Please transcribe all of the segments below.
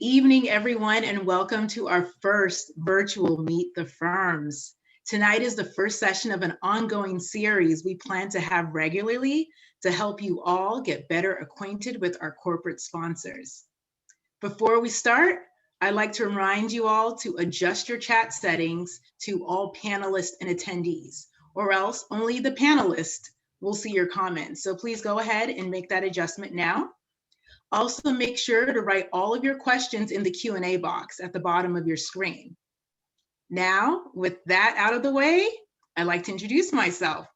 Evening, everyone, and welcome to our first virtual Meet the Firms. Tonight is the first session of an ongoing series we plan to have regularly to help you all get better acquainted with our corporate sponsors. Before we start, I'd like to remind you all to adjust your chat settings to all panelists and attendees, or else only the panelists will see your comments. So please go ahead and make that adjustment now. Also, make sure to write all of your questions in the Q&A box at the bottom of your screen. Now, with that out of the way, I'd like to introduce myself.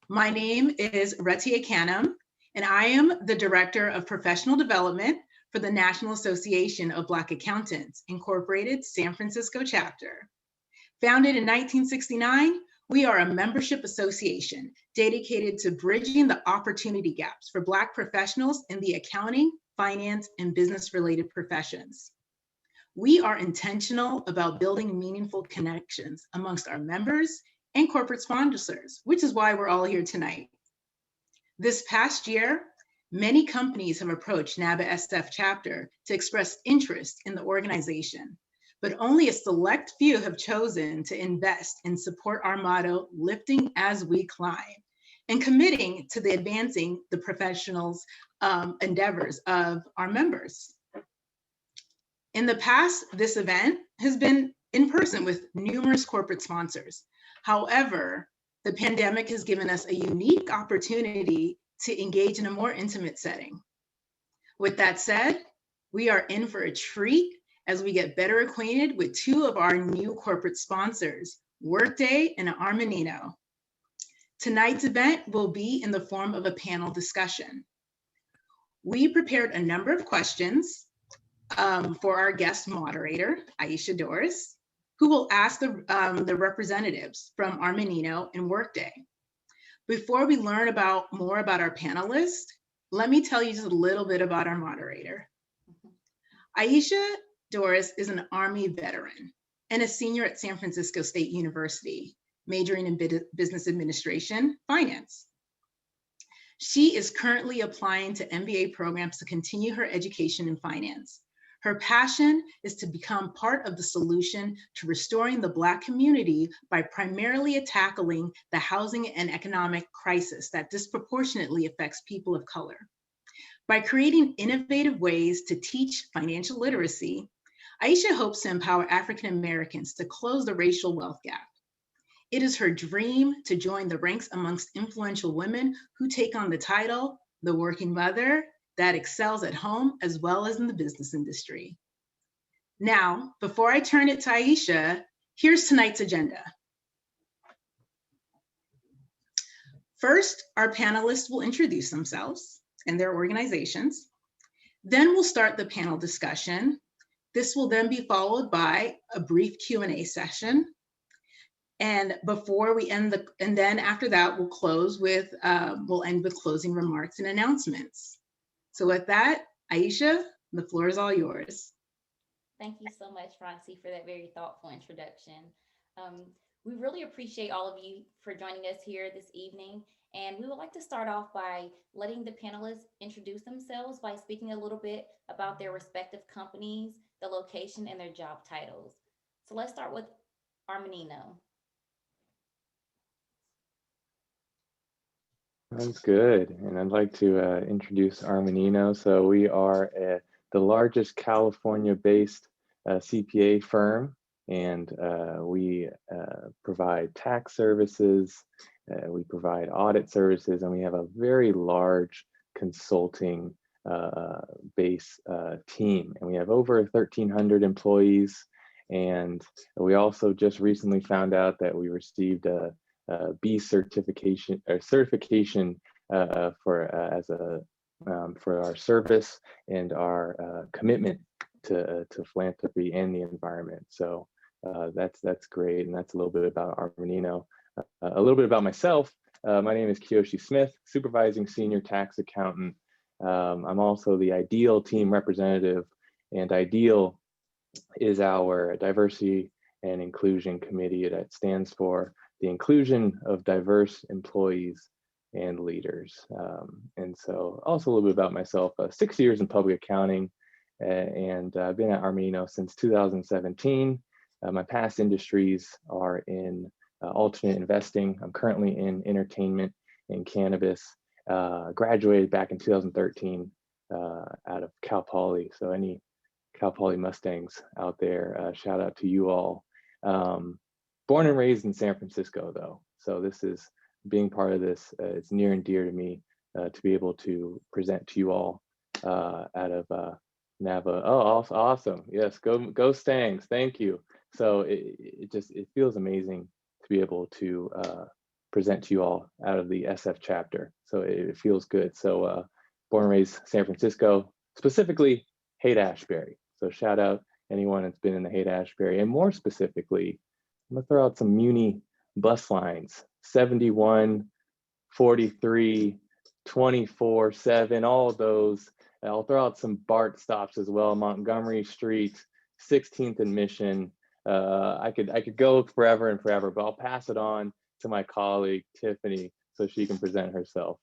My name is Retia Canham, and I am the Director of Professional Development for the National Association of Black Accountants, Incorporated, San Francisco chapter. Founded in 1969, we are a membership association dedicated to bridging the opportunity gaps for Black professionals in the accounting, finance, and business-related professions. We are intentional about building meaningful connections amongst our members and corporate sponsors, which is why we're all here tonight. This past year, many companies have approached NABA SF chapter to express interest in the organization, but only a select few have chosen to invest and support our motto, lifting as we climb, and committing to the advancing the professionals' endeavors of our members. In the past, this event has been in person with numerous corporate sponsors. However, the pandemic has given us a unique opportunity to engage in a more intimate setting. With that said, we are in for a treat as we get better acquainted with two of our new corporate sponsors, Workday and Armanino. Tonight's event will be in the form of a panel discussion. We prepared a number of questions for our guest moderator, Aisha Doris, who will ask the representatives from Armanino and Workday. Before we learn more about our panelists, let me tell you just a little bit about our moderator. Aisha Doris is an Army veteran and a senior at San Francisco State University, majoring in business administration, finance. She is currently applying to MBA programs to continue her education in finance. Her passion is to become part of the solution to restoring the Black community by primarily tackling the housing and economic crisis that disproportionately affects people of color. By creating innovative ways to teach financial literacy, Aisha hopes to empower African Americans to close the racial wealth gap. It is her dream to join the ranks amongst influential women who take on the title, the working mother that excels at home as well as in the business industry. Now, before I turn it to Aisha, here's tonight's agenda. First, our panelists will introduce themselves and their organizations. Then we'll start the panel discussion. This will then be followed by a brief Q&A session. And before we end and then after that, we'll end with closing remarks and announcements. So with that, Aisha, the floor is all yours. Thank you so much, Roxy, for that very thoughtful introduction. We really appreciate all of you for joining us here this evening. And we would like to start off by letting the panelists introduce themselves by speaking a little bit about their respective companies, the location, and their job titles. So let's start with Armanino. Sounds good. And I'd like to introduce Armanino. So we are the largest California-based CPA firm, and we provide tax services, we provide audit services, and we have a very large consulting base team. And we have over 1,300 employees. And we also just recently found out that we received a B certification for our service and our commitment to philanthropy and the environment. So that's great, and that's a little bit about Armanino. A little bit about myself. My name is Kiyoshi Smith, supervising senior tax accountant. I'm also the IDEAL team representative, and IDEAL is our diversity and inclusion committee that stands for the inclusion of diverse employees and leaders. And so also a little bit about myself, 6 years in public accounting, and I've been at Armanino since 2017. My past industries are in alternate investing. I'm currently in entertainment and cannabis. Graduated back in 2013 out of Cal Poly. So any Cal Poly Mustangs out there, shout out to you all. Born and raised in San Francisco though. So this is being part of this, it's near and dear to me to be able to present to you all out of Nava. Oh, awesome. Yes, go Stangs. Thank you. So it feels amazing to be able to present to you all out of the SF chapter. So it feels good. So born and raised San Francisco, specifically Haight-Ashbury. So shout out anyone that's been in the Haight-Ashbury, and more specifically, I'm gonna throw out some Muni bus lines, 71, 43, 24, 7, all of those. I'll throw out some BART stops as well, Montgomery Street, 16th and Mission. I could go forever and forever, but I'll pass it on to my colleague, Tiffany, so she can present herself.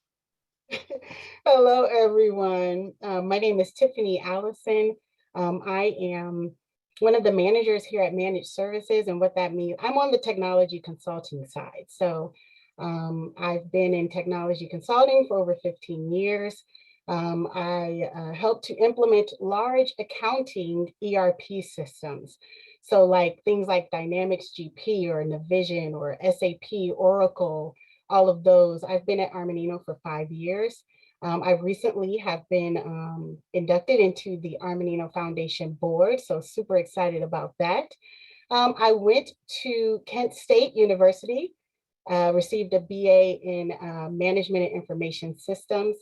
Hello, everyone. My name is Tiffany Allison. I am one of the managers here at Managed Services, and what that means, I'm on the technology consulting side. So I've been in technology consulting for over 15 years. I help to implement large accounting ERP systems. So like things like Dynamics GP or Navision or SAP, Oracle, all of those. I've been at Armanino for 5 years. I recently have been inducted into the Armanino Foundation board, so super excited about that. I went to Kent State University, received a BA in Management and Information Systems,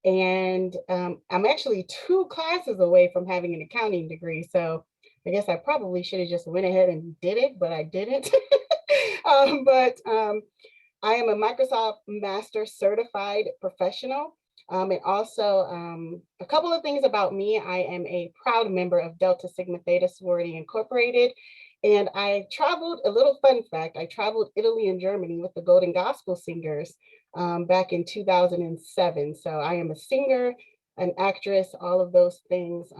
and I'm actually 2 classes away from having an accounting degree, so I guess I probably should have just went ahead and did it, but I didn't. I am a Microsoft Master Certified Professional. And also a couple of things about me. I am a proud member of Delta Sigma Theta Sorority Incorporated. And I traveled, a little fun fact, I traveled Italy and Germany with the Golden Gospel Singers back in 2007. So I am a singer, an actress, all of those things,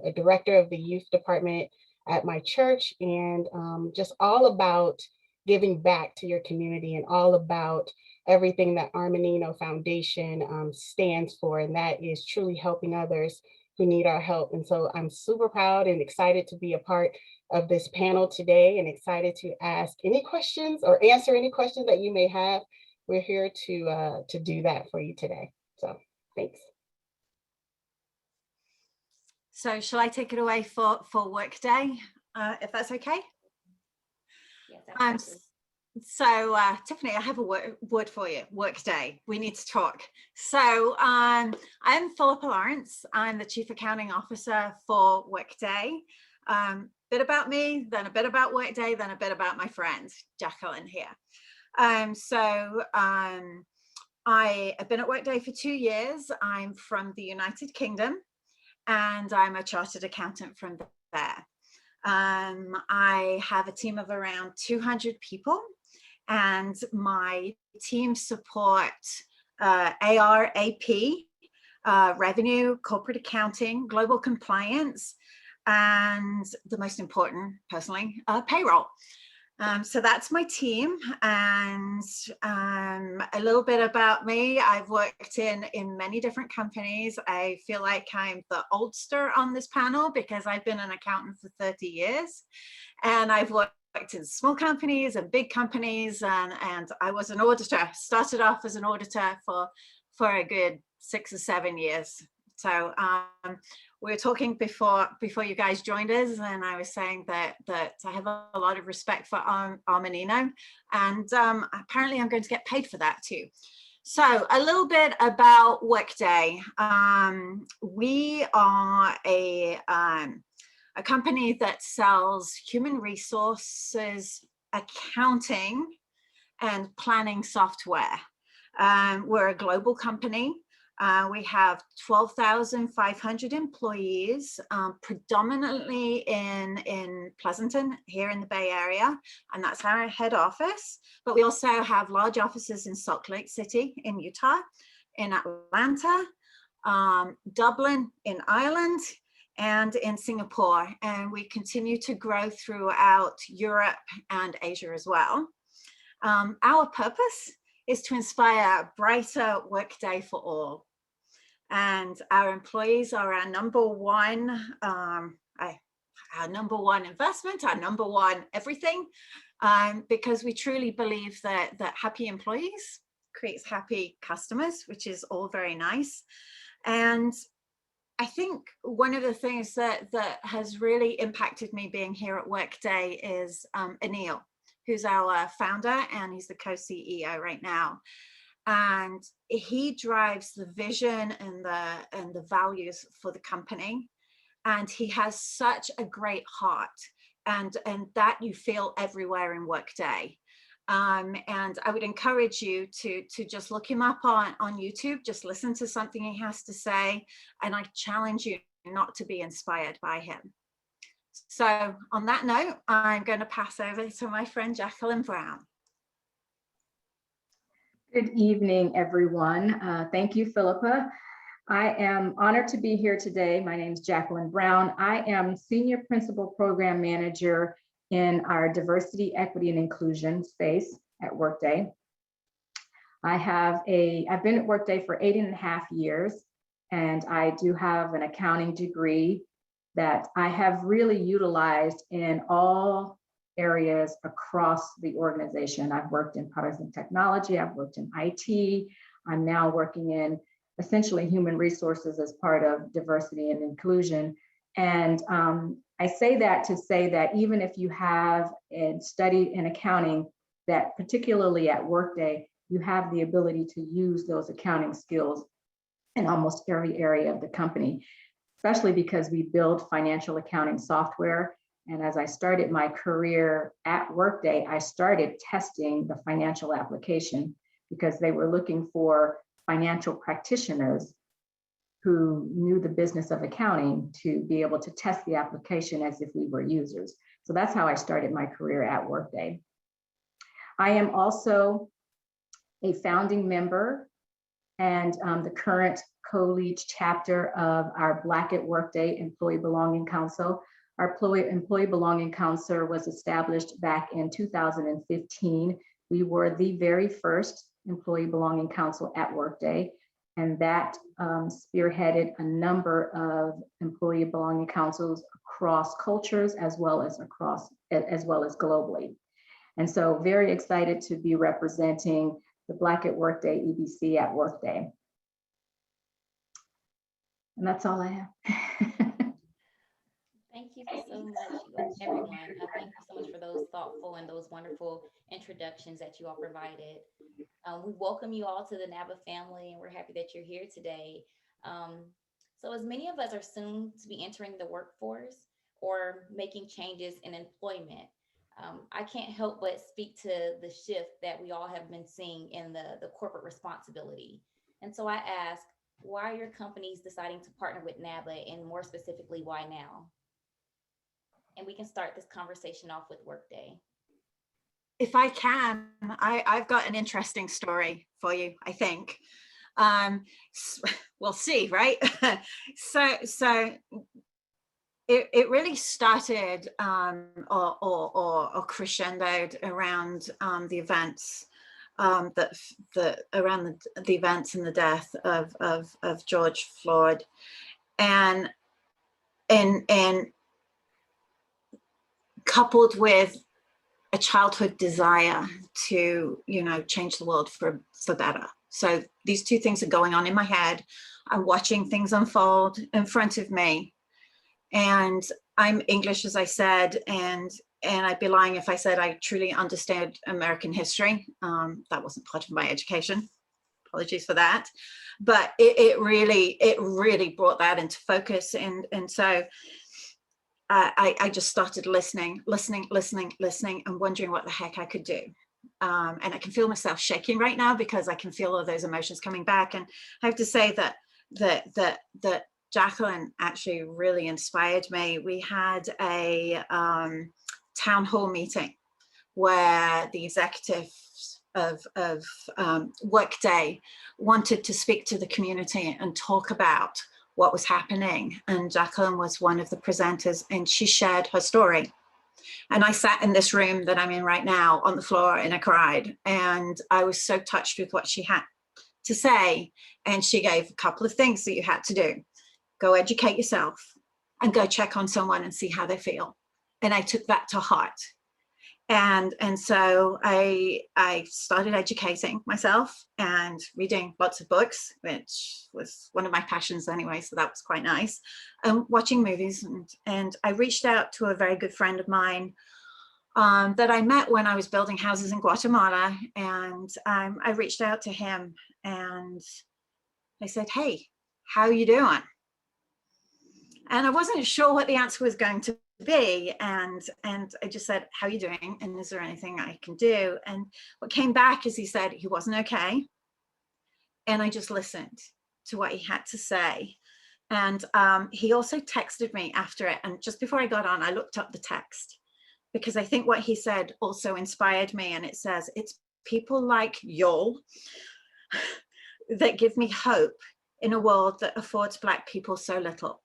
a director of the youth department at my church, and just all about giving back to your community and all about everything that Armanino Foundation stands for, and that is truly helping others who need our help. And so I'm super proud and excited to be a part of this panel today, and excited to ask any questions or answer any questions that you may have. We're here to do that for you today. So thanks. So shall I take it away for Workday, if that's okay? Yes, so Tiffany, I have a word for you, Workday. We need to talk. So I'm Philippa Lawrence. I'm the Chief Accounting Officer for Workday. Bit about me, then a bit about Workday, then a bit about my friend, Jacqueline here. I have been at Workday for 2 years. I'm from the United Kingdom, and I'm a chartered accountant from there. I have a team of around 200 people, and my team support AR, AP, revenue, corporate accounting, global compliance, and the most important, personally, payroll. So that's my team, and a little bit about me. I've worked in many different companies. I feel like I'm the oldster on this panel because I've been an accountant for 30 years, and I've worked in small companies and big companies, and I was an auditor. Started off as an auditor for a good 6 or 7 years. So we were talking before you guys joined us, and I was saying that I have a lot of respect for Armanino, and apparently I'm going to get paid for that too. So a little bit about Workday. We are a company that sells human resources, accounting, and planning software. We're a global company. We have 12,500 employees, predominantly in Pleasanton, here in the Bay Area, and that's our head office. But we also have large offices in Salt Lake City in Utah, in Atlanta, Dublin in Ireland, and in Singapore, and we continue to grow throughout Europe and Asia as well. Our purpose is to inspire a brighter workday for all. And our employees are our number one, investment, our number one everything, because we truly believe that happy employees creates happy customers, which is all very nice. And I think one of the things that has really impacted me being here at Workday is Anil, who's our founder, and he's the co-CEO right now. And he drives the vision and the values for the company. And he has such a great heart, and that you feel everywhere in Workday. And I would encourage you to just look him up on YouTube, just listen to something he has to say. And I challenge you not to be inspired by him. So on that note, I'm going to pass over to my friend, Jacqueline Brown. Good evening, everyone. Thank you, Philippa. I am honored to be here today. My name is Jacqueline Brown. I am Senior Principal Program Manager in our Diversity, Equity, and Inclusion space at Workday. I've been at Workday for 8.5 years, and I do have an accounting degree that I have really utilized in all areas across the organization. I've worked in products and technology, I've worked in IT, I'm now working in essentially human resources as part of diversity and inclusion. And I say that to say that even if you have studied in accounting, that particularly at Workday, you have the ability to use those accounting skills in almost every area of the company, especially because we build financial accounting software. And as I started my career at Workday, I started testing the financial application because they were looking for financial practitioners who knew the business of accounting to be able to test the application as if we were users. So that's how I started my career at Workday. I am also a founding member and the current co-lead chapter of our Black at Workday Employee Belonging Council. Our Employee Belonging Council was established back in 2015. We were the very first Employee Belonging Council at Workday, and that spearheaded a number of employee belonging councils across cultures as well as globally. And so very excited to be representing the Black at Workday EBC at Workday. And that's all I have. Thank you so much, everyone. Thank you so much for those thoughtful and those wonderful introductions that you all provided. We welcome you all to the NABA family, and we're happy that you're here today. So as many of us are soon to be entering the workforce or making changes in employment, I can't help but speak to the shift that we all have been seeing in the corporate responsibility. And so I ask, why are your companies deciding to partner with NABA, and more specifically, why now? And we can start this conversation off with Workday. If I can, I've got an interesting story for you, I think. We'll see, right? So it really started or crescendoed around the events around the events and the death of George Floyd, and coupled with a childhood desire to, change the world for better. So these two things are going on in my head. I'm watching things unfold in front of me. And I'm English, as I said, and I'd be lying if I said I truly understand American history. That wasn't part of my education. Apologies for that. But it really brought that into focus. And so I just started listening and wondering what the heck I could do. And I can feel myself shaking right now because I can feel all those emotions coming back. And I have to say that Jacqueline actually really inspired me. We had a town hall meeting where the executives of Workday wanted to speak to the community and talk about what was happening. And Jacqueline was one of the presenters, and she shared her story. And I sat in this room that I'm in right now on the floor and I cried. And I was so touched with what she had to say. And she gave a couple of things that you had to do. Go educate yourself and go check on someone and see how they feel. And I took that to heart. And so I started educating myself and reading lots of books, which was one of my passions anyway, so that was quite nice. Watching movies, and I reached out to a very good friend of mine that I met when I was building houses in Guatemala, and I reached out to him and I said, "Hey, how are you doing?" And I wasn't sure what the answer was going to be, and I just said, "How are you doing? And is there anything I can do?" And what came back is he said he wasn't okay, and I just listened to what he had to say. And he also texted me after it, and just before I got on, I looked up the text because I think what he said also inspired me. And it says, "It's people like y'all that give me hope in a world that affords Black people so little."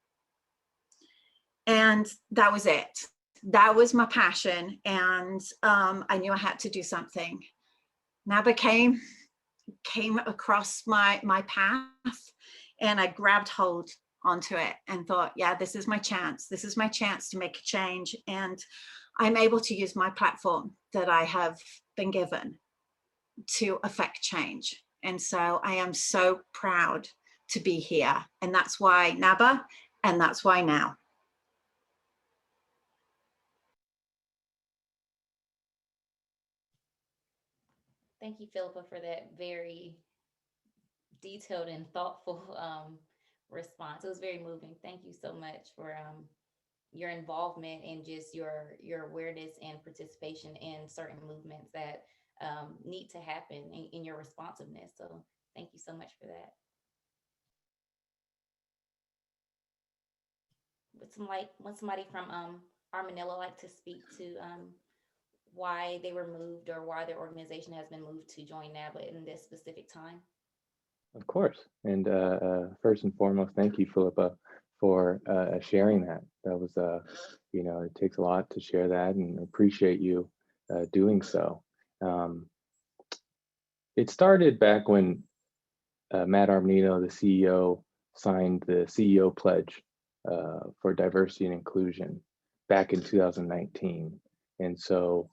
And that was it. That was my passion. And I knew I had to do something. NABA came across my path, and I grabbed hold onto it and thought, yeah, this is my chance. This is my chance to make a change. And I'm able to use my platform that I have been given to affect change. And so I am so proud to be here. And that's why NABA, and that's why now. Thank you, Philippa, for that very detailed and thoughtful response. It was very moving. Thank you so much for your involvement and just your awareness and participation in certain movements that need to happen in your responsiveness. So thank you so much for that. Would somebody from Armanino like to speak to why they were moved or why their organization has been moved to join NABA in this specific time? Of course. And first and foremost, thank you, Philippa, for sharing that. That was, it takes a lot to share that, and appreciate you doing so. It started back when Matt Armanino, the CEO, signed the CEO pledge for diversity and inclusion back in 2019. And so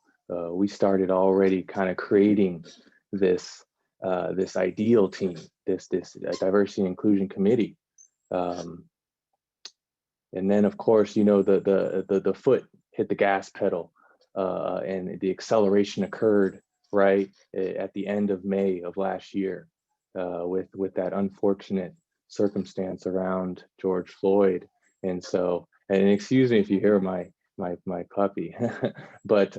we started already kind of creating this ideal team, this diversity and inclusion committee. And then, of course, the foot hit the gas pedal, and the acceleration occurred right at the end of May of last year, with that unfortunate circumstance around George Floyd. And so, and excuse me if you hear my puppy, but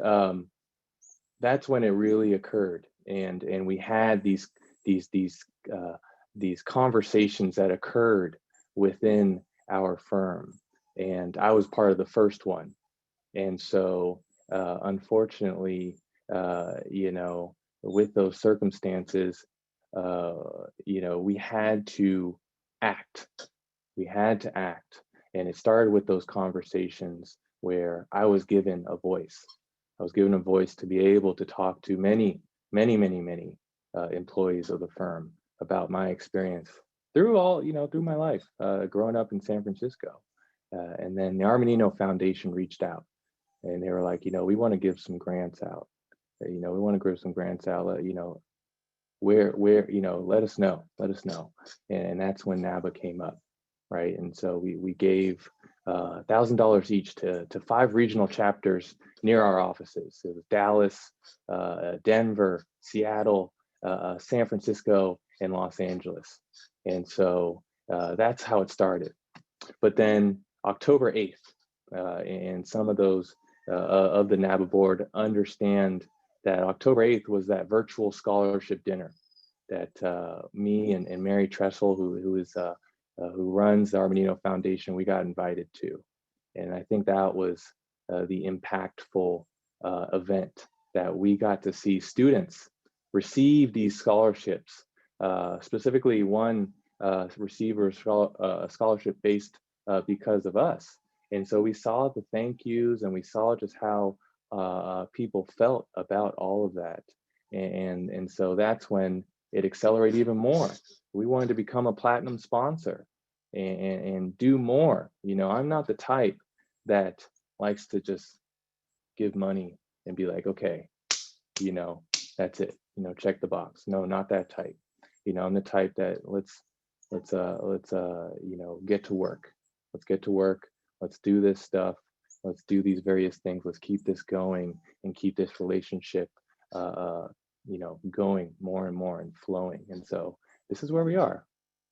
that's when it really occurred. And we had these conversations that occurred within our firm, and I was part of the first one. And so unfortunately, with those circumstances, we had to act. And it started with those conversations where I was given a voice. I was given a voice to be able to talk to many employees of the firm about my experience through my life, growing up in San Francisco. And then the Armanino Foundation reached out, and they were like, we want to give some grants out. We want to give some grants out, where, let us know. And that's when NABA came up, right? And so we gave $1,000 each to 5 regional chapters near our offices. It was Dallas, Denver, Seattle, San Francisco, and Los Angeles. And so that's how it started. But then October 8th, and some of those of the NABA board understand that October 8th was that virtual scholarship dinner that me and Mary Tressel, who runs the Armanino Foundation, we got invited to. And I think that was the impactful event, that we got to see students receive these scholarships. Specifically, one receive a scholarship based because of us. And so we saw the thank yous, and we saw just how people felt about all of that. And so that's when it accelerated even more. We wanted to become a platinum sponsor and do more. You know, I'm not the type that likes to just give money and be like, okay, you know, that's it, you know, check the box. No, not that type. You know, I'm the type that let's you know, get to work. Let's get to work. Let's do this stuff. Let's do these various things. Let's keep this going and keep this relationship you know, going more and more and flowing. And so this is where we are.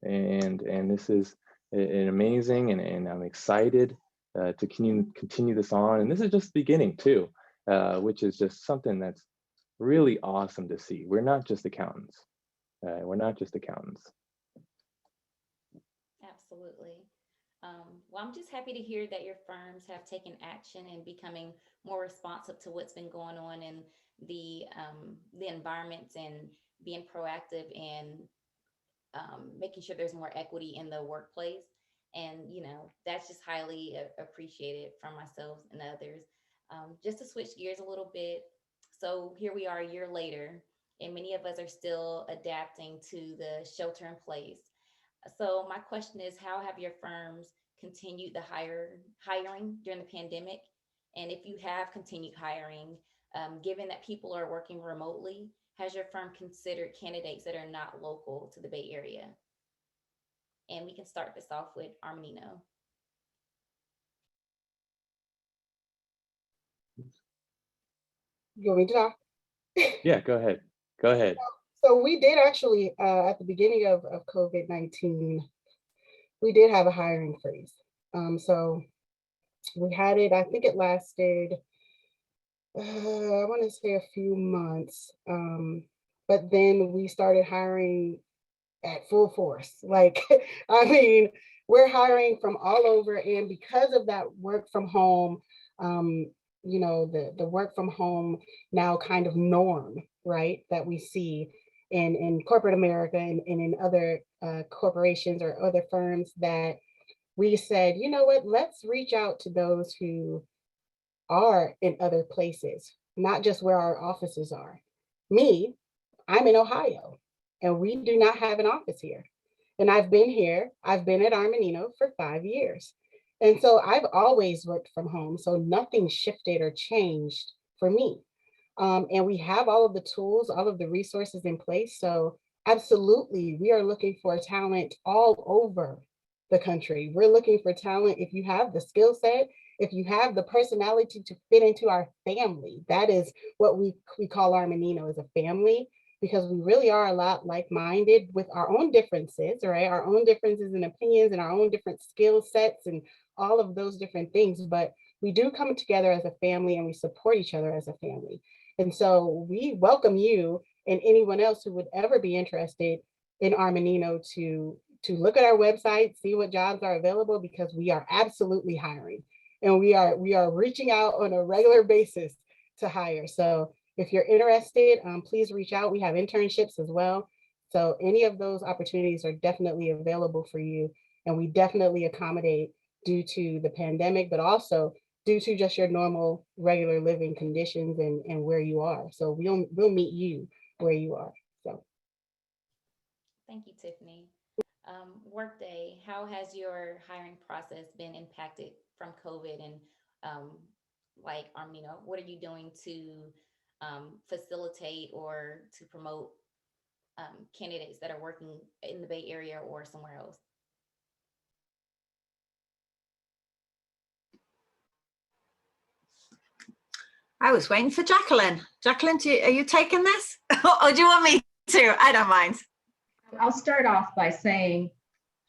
And this is an amazing, and I'm excited to continue this on. And this is just the beginning too, which is just something that's really awesome to see. We're not just accountants. We're not just accountants. Absolutely. Well, I'm just happy to hear that your firms have taken action and becoming more responsive to what's been going on in the environments, and being proactive and making sure there's more equity in the workplace. And, you know, that's just highly appreciated from myself and others. Just to switch gears a little bit. So here we are a year later, and many of us are still adapting to the shelter in place. So my question is, how have your firms continued the hiring during the pandemic? And if you have continued hiring, given that people are working remotely, has your firm considered candidates that are not local to the Bay Area? And we can start this off with Armanino. You want me to talk? Yeah, go ahead. Go ahead. So we did actually, at the beginning of COVID-19, we did have a hiring freeze. So we had it, I think it lasted, I want to say a few months. But then we started hiring at full force. Like, I mean, we're hiring from all over. And because of that work from home, you know, the work from home now kind of norm, right, that we see in corporate America and in other corporations or other firms, that we said, you know what, let's reach out to those who are in other places, not just where our offices are. Me, I'm in Ohio, and we do not have an office here. And I've been here, I've been at Armanino for 5 years. And so I've always worked from home. So nothing shifted or changed for me. And we have all of the tools, all of the resources in place. So absolutely, we are looking for talent all over the country. We're looking for talent. If you have the skill set, if you have the personality to fit into our family, that is what we call Armanino, as a family, because we really are a lot like-minded with our own differences, right? Our own differences and opinions and our own different skill sets and all of those different things. But we do come together as a family, and we support each other as a family. And so we welcome you and anyone else who would ever be interested in Armanino to look at our website, see what jobs are available, because we are absolutely hiring, and we are reaching out on a regular basis to hire. So if you're interested, please reach out. We have internships as well. So any of those opportunities are definitely available for you, and we definitely accommodate due to the pandemic, but also due to just your normal regular living conditions and where you are. So we'll meet you where you are. So Thank you, Tiffany. Workday, how has your hiring process been impacted from COVID? And like Armino, what are you doing to facilitate or to promote candidates that are working in the Bay Area or somewhere else? I was waiting for Jacqueline. Jacqueline, are you taking this? Or do you want me to? I don't mind. I'll start off by saying,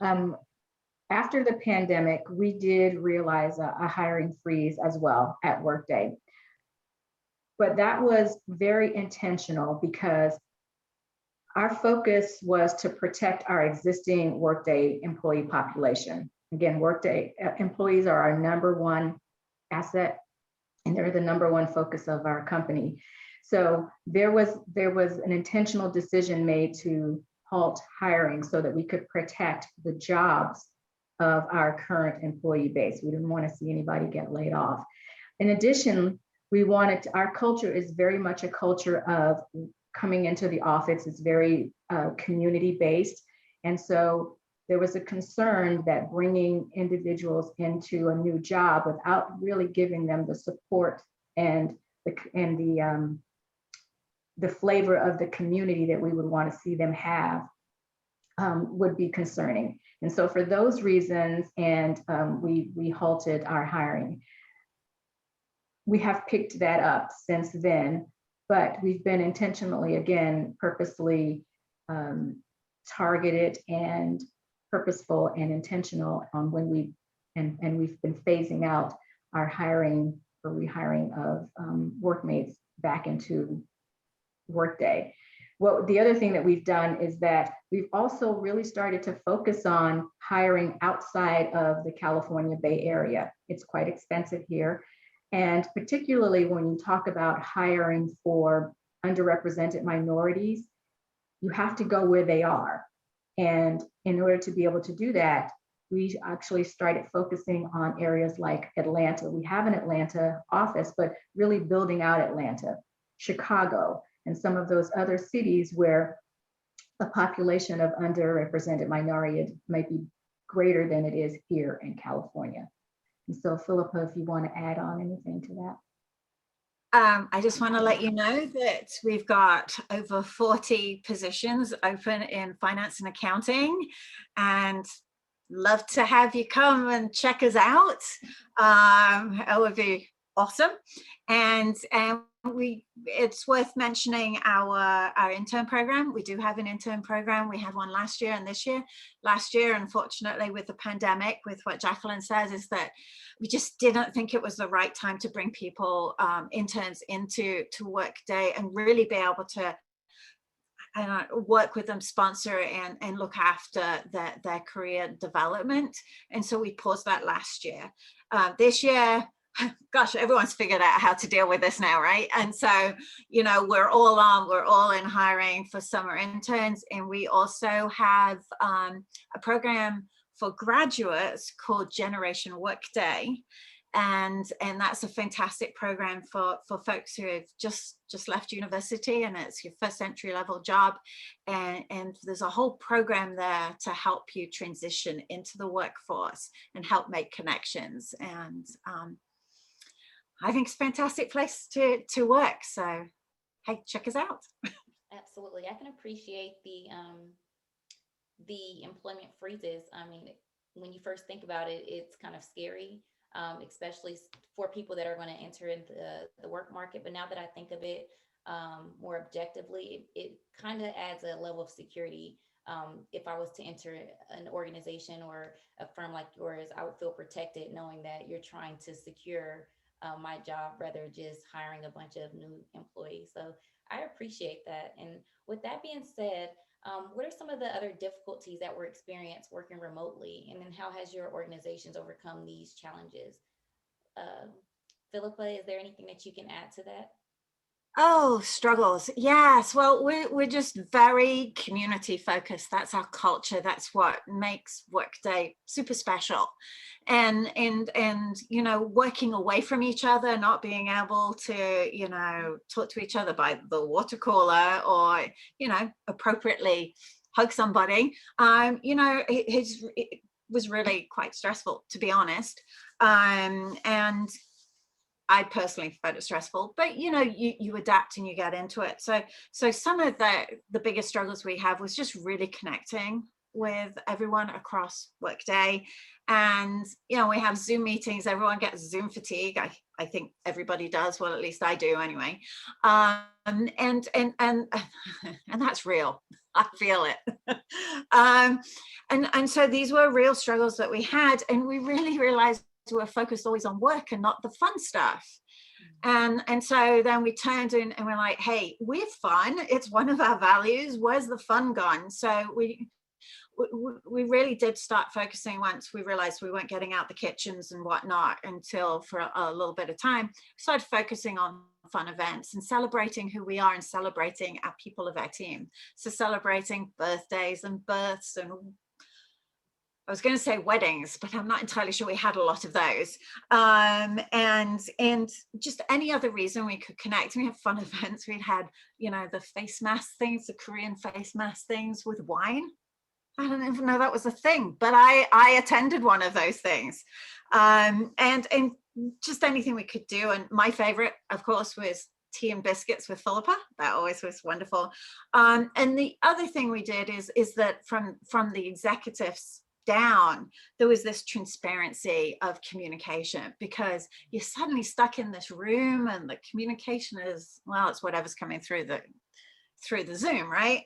after the pandemic, we did realize a hiring freeze as well at Workday. But that was very intentional, because our focus was to protect our existing Workday employee population. Again, Workday employees are our #1 asset, and they're the #1 focus of our company. So there was an intentional decision made to halt hiring so that we could protect the jobs of our current employee base. We didn't want to see anybody get laid off. In addition, our culture is very much a culture of coming into the office. It's very community-based. And so there was a concern that bringing individuals into a new job without really giving them the support and the flavor of the community that we would want to see them have would be concerning. And so for those reasons, and we halted our hiring. We have picked that up since then, but we've been intentionally, again, purposely targeted and purposeful and intentional on when we've been phasing out our hiring or rehiring of workmates back into Workday. Well, the other thing that we've done is that we've also really started to focus on hiring outside of the California Bay Area. It's quite expensive here. And particularly when you talk about hiring for underrepresented minorities, you have to go where they are. And in order to be able to do that, we actually started focusing on areas like Atlanta. We have an Atlanta office, but really building out Atlanta, Chicago, and some of those other cities where the population of underrepresented minorities might be greater than it is here in California. And so Philippa, if you want to add on anything to that. I just want to let you know that we've got over 40 positions open in finance and accounting, and love to have you come and check us out. It would be awesome. And it's worth mentioning our intern program. We do have an intern program. We had one last year and this year. Last year, unfortunately, with the pandemic, with what Jacqueline says, is that we just didn't think it was the right time to bring people, interns into Workday and really be able to work with them, sponsor and look after their career development. And so we paused that last year. This year, gosh, everyone's figured out how to deal with this now, right? And so, you know, we're all in hiring for summer interns. And we also have a program for graduates called Generation Workday. And that's a fantastic program for folks who have just left university, and it's your first entry level job. And there's a whole program there to help you transition into the workforce and help make connections. And I think it's a fantastic place to work. So, hey, check us out. Absolutely. I can appreciate the employment freezes. I mean, when you first think about it, it's kind of scary, especially for people that are going to enter into the work market. But now that I think of it more objectively, it kind of adds a level of security. If I was to enter an organization or a firm like yours, I would feel protected knowing that you're trying to secure my job rather just hiring a bunch of new employees. So I appreciate that. And with that being said, what are some of the other difficulties that were experienced working remotely? And then how has your organizations overcome these challenges? Philippa, is there anything that you can add to that? Oh, struggles. Yes. Well, we're just very community focused. That's our culture. That's what makes Workday super special. And you know, working away from each other, not being able to, you know, talk to each other by the water cooler or, you know, appropriately hug somebody, you know, it was really quite stressful, to be honest. And I personally found it stressful, but you know, you adapt and you get into it. So some of the biggest struggles we have was just really connecting with everyone across Workday. And you know, we have Zoom meetings. Everyone gets Zoom fatigue. I think everybody does. Well, at least I do anyway. And that's real. I feel it. And so these were real struggles that we had, and we really realized we're focused always on work and not the fun stuff. And so then we turned in and we're like, hey, we're fun. It's one of our values. Where's the fun gone? So we really did start focusing once we realized we weren't getting out the kitchens and whatnot until for a little bit of time, started focusing on fun events and celebrating who we are and celebrating our people of our team. So celebrating birthdays and births, and I was going to say weddings, but I'm not entirely sure we had a lot of those. And just any other reason we could connect. We had fun events. We'd had, you know, the face mask things, the Korean face mask things with wine. I don't even know that was a thing, but I attended one of those things. And just anything we could do. And my favorite, of course, was tea and biscuits with Philippa. That always was wonderful. And the other thing we did is that from the executives down, there was this transparency of communication, because you're suddenly stuck in this room and the communication is, well, it's whatever's coming through the Zoom, right?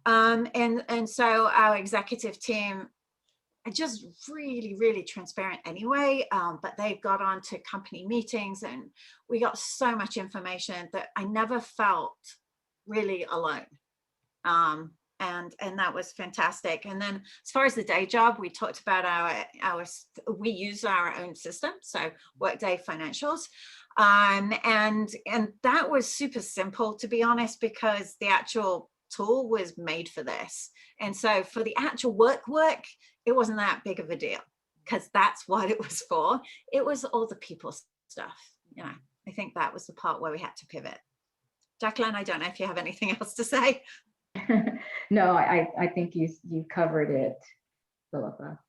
And so our executive team are just really, really transparent anyway, but they've got on to company meetings and we got so much information that I never felt really alone. And that was fantastic. And then as far as the day job, we talked about we use our own system, so Workday financials. And that was super simple, to be honest, because the actual tool was made for this. And so for the actual work, it wasn't that big of a deal, because that's what it was for. It was all the people stuff. You know, I think that was the part where we had to pivot. Jacqueline, I don't know if you have anything else to say. No, I think you covered it, Philippa.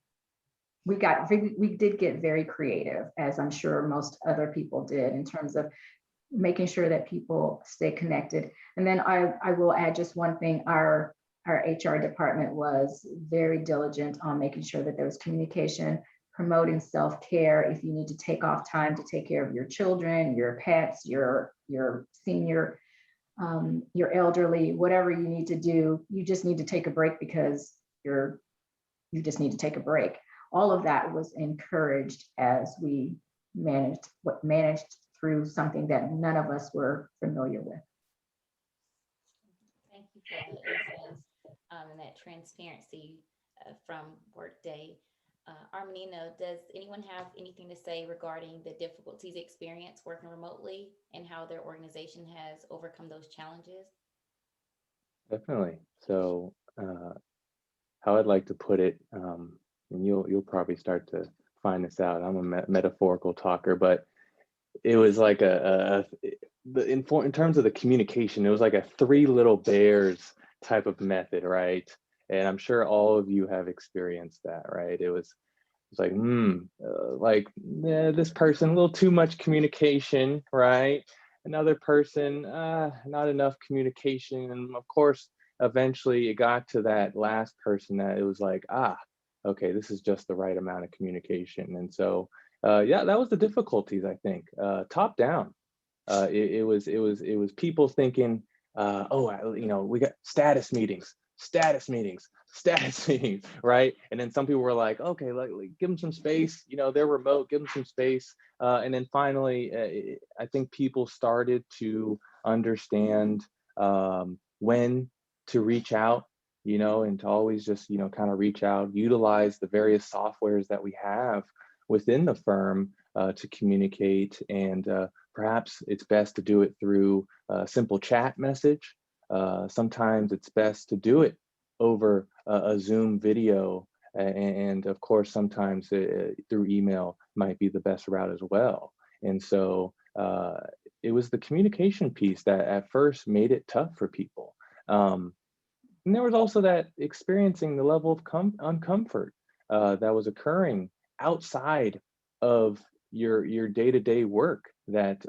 We did get very creative, as I'm sure most other people did, in terms of making sure that people stay connected. And then I will add just one thing. Our HR department was very diligent on making sure that there was communication, promoting self-care. If you need to take off time to take care of your children, your pets, your senior, your elderly, whatever you need to do, you just need to take a break because you just need to take a break. All of that was encouraged as we managed through something that none of us were familiar with. Thank you for the insights and that transparency from Workday. Armanino, does anyone have anything to say regarding the difficulties experienced working remotely and how their organization has overcome those challenges? Definitely. So how I'd like to put it, and you'll probably start to find this out. I'm a metaphorical talker, but it was like in terms of the communication, it was like a three little bears type of method, right? And I'm sure all of you have experienced that, right? It was like, this person, a little too much communication, right? Another person, not enough communication. And of course, eventually it got to that last person that it was like, okay, this is just the right amount of communication. And so, yeah, that was the difficulties, I think, top down. It was people thinking, we got status meetings, right? And then some people were like, okay, like give them some space, they're remote, give them some space. And then finally, I think people started to understand when to reach out, and to always just, kind of reach out, utilize the various softwares that we have within the firm to communicate. And perhaps it's best to do it through a simple chat message. Sometimes it's best to do it over a Zoom video. And of course, sometimes through email might be the best route as well. And so it was the communication piece that at first made it tough for people. And there was also that experiencing the level of uncomfort that was occurring outside of your day-to-day work, that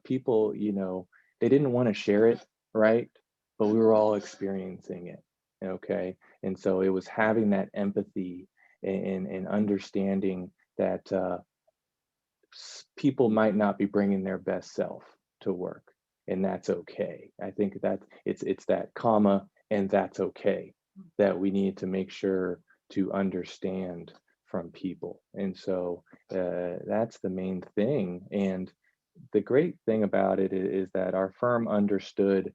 people, they didn't want to share it, right? But we were all experiencing it, okay? And so it was having that empathy and understanding that people might not be bringing their best self to work, and that's okay. I think that it's that comma, and that's okay, that we need to make sure to understand from people. And so that's the main thing. And the great thing about it is that our firm understood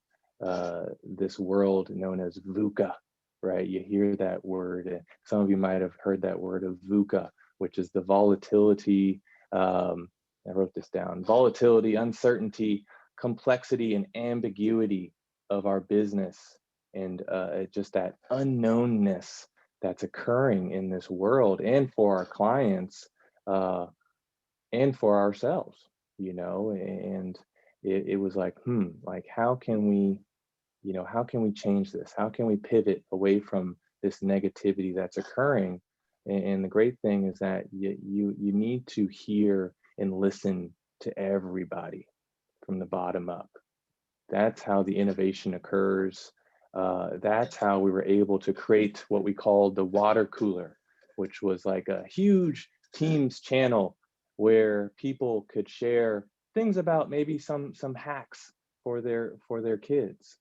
this world known as VUCA, right? You hear that word. Some of you might have heard that word of VUCA, which is the volatility. I wrote this down: volatility, uncertainty, complexity and ambiguity of our business, and just that unknownness that's occurring in this world, and for our clients, and for ourselves, and it was like, like, how can we, how can we change this? How can we pivot away from this negativity that's occurring? And the great thing is that you need to hear and listen to everybody from the bottom up. That's how the innovation occurs. That's how we were able to create what we called the water cooler, which was like a huge Teams channel where people could share things about maybe some hacks for their kids,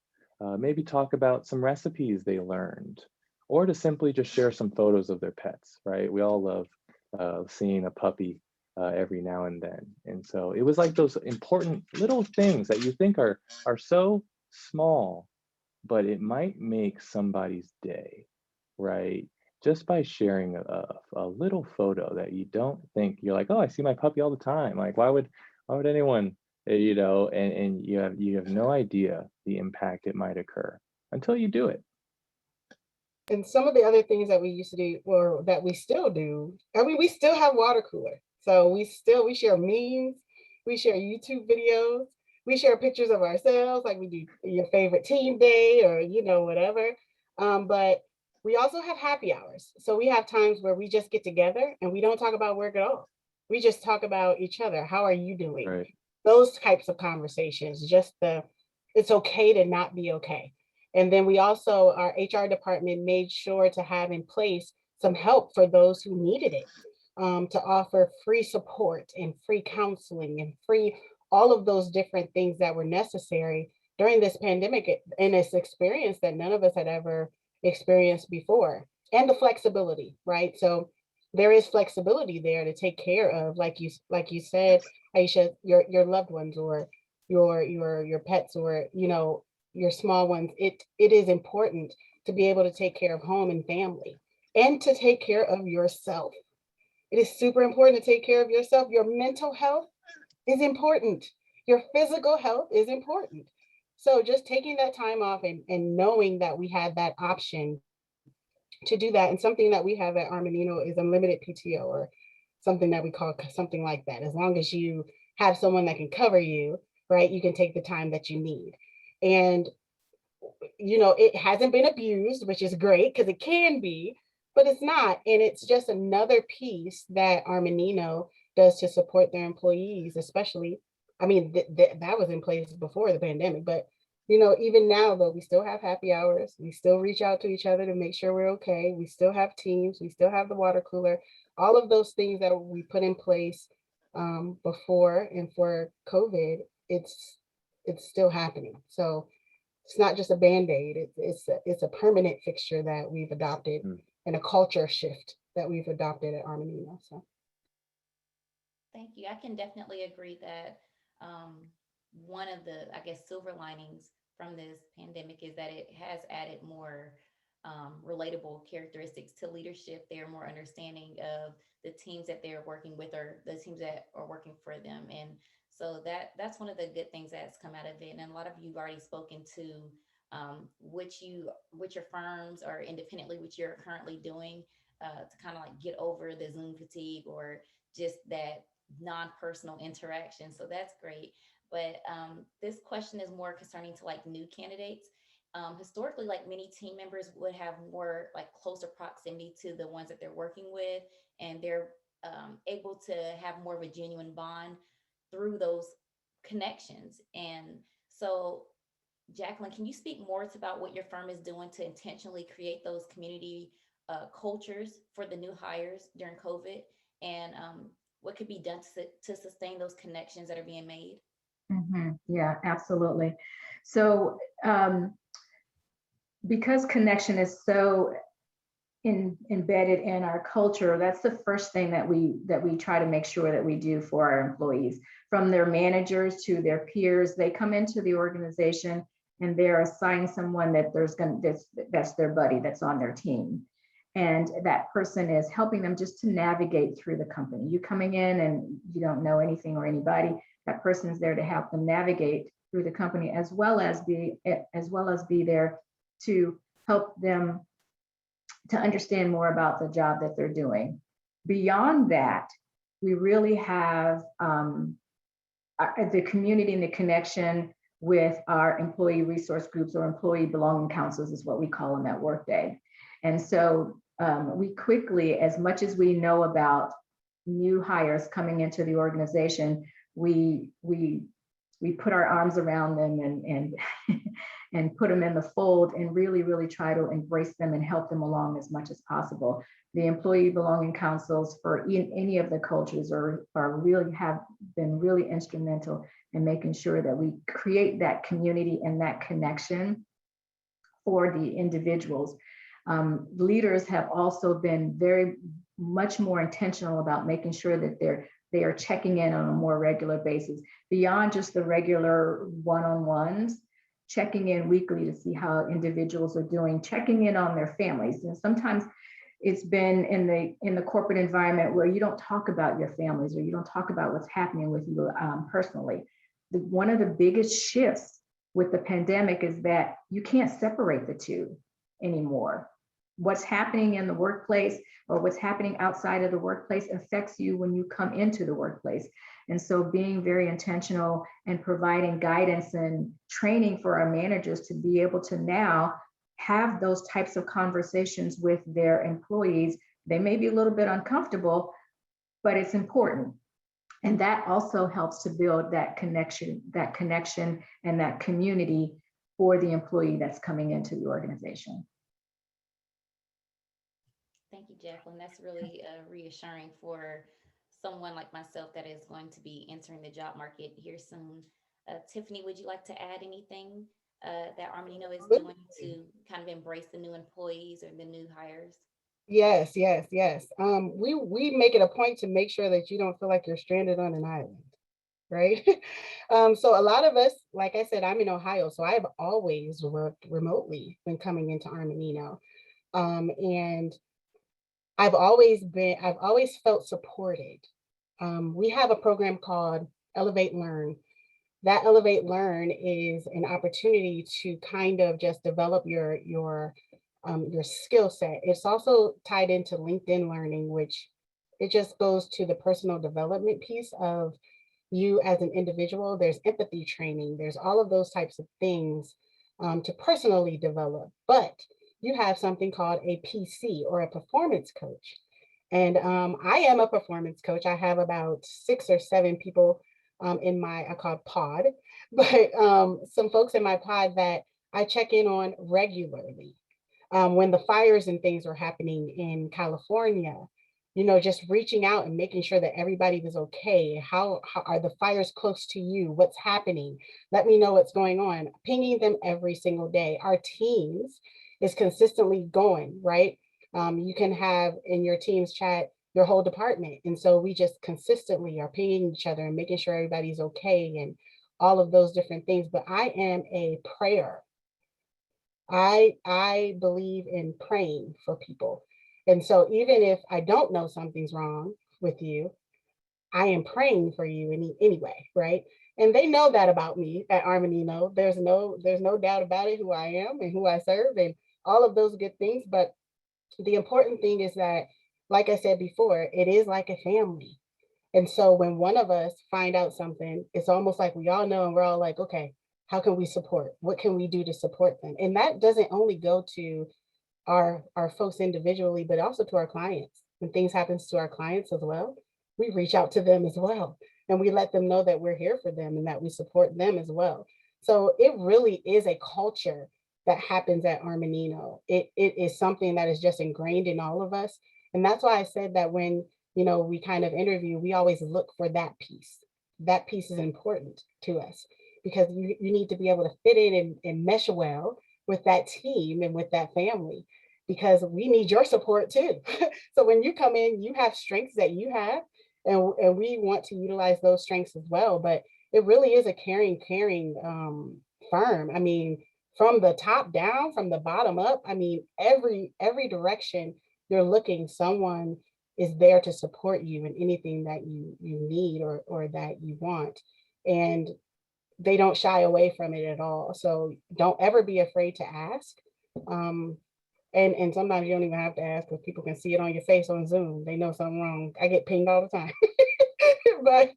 maybe talk about some recipes they learned, or to simply just share some photos of their pets, right? We all love seeing a puppy every now and then. And so it was like those important little things that you think are so small, but it might make somebody's day, right? Just by sharing a little photo that you don't think, you're like, oh, I see my puppy all the time. Like, why would anyone, and you have no idea the impact it might occur until you do it. And some of the other things that we used to do, or that we still do, I mean, we still have water cooler. So we share memes, we share YouTube videos, we share pictures of ourselves, like we do your favorite team day or, whatever. But we also have happy hours. So we have times where we just get together and we don't talk about work at all. We just talk about each other. How are you doing? Right. Those types of conversations, it's okay to not be okay. And then we also, our HR department made sure to have in place some help for those who needed it, to offer free support and free counseling and free all of those different things that were necessary during this pandemic and this experience that none of us had ever experienced before. And the flexibility, right? So there is flexibility there to take care of, like you said, Aisha, your loved ones, or your pets, or your small ones. It is important to be able to take care of home and family, and to take care of yourself. It is super important to take care of yourself. Your mental health is important. Your physical health is important. So just taking that time off and knowing that we had that option to do that. And something that we have at Armanino is unlimited PTO, or something that we call something like that. As long as you have someone that can cover you, right, you can take the time that you need. And, it hasn't been abused, which is great, because it can be, but it's not. And it's just another piece that Armanino does to support their employees, especially. I mean, that was in place before the pandemic, but even now, though, we still have happy hours. We still reach out to each other to make sure we're okay. We still have teams. We still have the water cooler. All of those things that we put in place before and for COVID, it's still happening. So it's not just a Band-Aid. It's a permanent fixture that we've adopted, and a culture shift that we've adopted at Armanino. So thank you. I can definitely agree that one of the, I guess, silver linings from this pandemic is that it has added more relatable characteristics to leadership. They're more understanding of the teams that they're working with, or the teams that are working for them. And so that's one of the good things that's come out of it. And a lot of you've already spoken to which your firms, or independently, which you're currently doing to kind of like get over the Zoom fatigue, or just that non-personal interaction. So that's great. But this question is more concerning to like new candidates. Historically, like, many team members would have more like closer proximity to the ones that they're working with, and they're able to have more of a genuine bond through those connections. And so, Jacqueline, can you speak more about what your firm is doing to intentionally create those community cultures for the new hires during COVID, and what could be done to sustain those connections that are being made? Yeah, absolutely. So because connection is so embedded in our culture, that's the first thing that we try to make sure that we do for our employees, from their managers to their peers. They come into the organization and they're assigned someone that that's their buddy, that's on their team. And that person is helping them just to navigate through the company. You coming in and you don't know anything or anybody, That person is there to help them navigate through the company, as well as be there to help them to understand more about the job that they're doing. Beyond that, we really have the community and the connection with our employee resource groups, or employee belonging councils is what we call them at Workday. And so we quickly, as much as we know about new hires coming into the organization, we put our arms around them and put them in the fold, and really try to embrace them and help them along as much as possible. The employee belonging councils for any of the cultures have been really instrumental in making sure that we create that community and that connection for the individuals. Leaders have also been very much more intentional about making sure that they are checking in on a more regular basis, beyond just the regular one-on-ones, checking in weekly to see how individuals are doing, checking in on their families. And sometimes it's been in the corporate environment where you don't talk about your families, or you don't talk about what's happening with you personally. One of the biggest shifts with the pandemic is that you can't separate the two anymore. What's happening in the workplace or what's happening outside of the workplace affects you when you come into the workplace. And so being very intentional and providing guidance and training for our managers to be able to now have those types of conversations with their employees. They may be a little bit uncomfortable, but it's important. And that also helps to build that connection and that community for the employee that's coming into the organization. Thank you, Jacqueline. That's really reassuring for someone like myself that is going to be entering the job market here soon. Tiffany, would you like to add anything that Armanino is doing to kind of embrace the new employees or the new hires? Yes. We make it a point to make sure that you don't feel like you're stranded on an island, right? So a lot of us, like I said, I'm in Ohio, so I've always worked remotely when coming into Armanino. And I've always felt supported. We have a program called Elevate Learn. That Elevate Learn is an opportunity to kind of just develop your skill set. It's also tied into LinkedIn Learning, which it just goes to the personal development piece of you as an individual. There's empathy training. There's all of those types of things to personally develop. But you have something called a PC, or a performance coach. And I am a performance coach. I have about 6 or 7 people in my, I call it pod, but some folks in my pod that I check in on regularly. When the fires and things were happening in California, just reaching out and making sure that everybody was okay. How are the fires close to you? What's happening? Let me know what's going on. Pinging them every single day. Our teams is consistently going, right? You can have in your team's chat your whole department. And so we just consistently are pinging each other and making sure everybody's okay and all of those different things. But I am a prayer. I believe in praying for people. And so even if I don't know something's wrong with you, I am praying for you anyway, right? And they know that about me at Armanino. There's no doubt about it, who I am and who I serve and all of those good things. But the important thing is that, like I said before, it is like a family. And so when one of us find out something, it's almost like we all know and we're all like, okay, how can we support? What can we do to support them? And that doesn't only go to our folks individually, but also to our clients. When things happens to our clients as well, we reach out to them as well. And we let them know that we're here for them and that we support them as well. So it really is a culture that happens at Armanino. It is something that is just ingrained in all of us. And that's why I said that when we kind of interview, we always look for that piece. That piece is important to us because you need to be able to fit in and mesh well with that team and with that family, because we need your support too. So when you come in, you have strengths that you have, and we want to utilize those strengths as well. But it really is a caring firm. I mean, from the top down, from the bottom up, I mean, every direction you're looking, someone is there to support you in anything that you need or that you want. and they don't shy away from it at all. So don't ever be afraid to ask. And sometimes you don't even have to ask because people can see it on your face on Zoom. They know something wrong. I get pinged all the time. But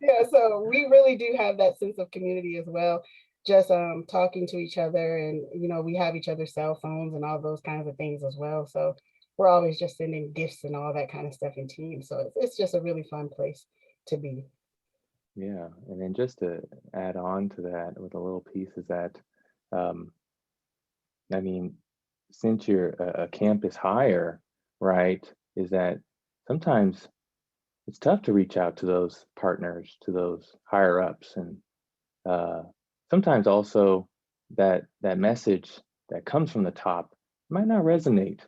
yeah, so we really do have that sense of community as well. Just talking to each other, and we have each other's cell phones and all those kinds of things as well. So we're always just sending gifts and all that kind of stuff in teams. So it's just a really fun place to be. Yeah, and then just to add on to that with a little piece is that, I mean, since you're a campus hire, right, is that sometimes it's tough to reach out to those partners, to those higher ups, and sometimes also that message that comes from the top might not resonate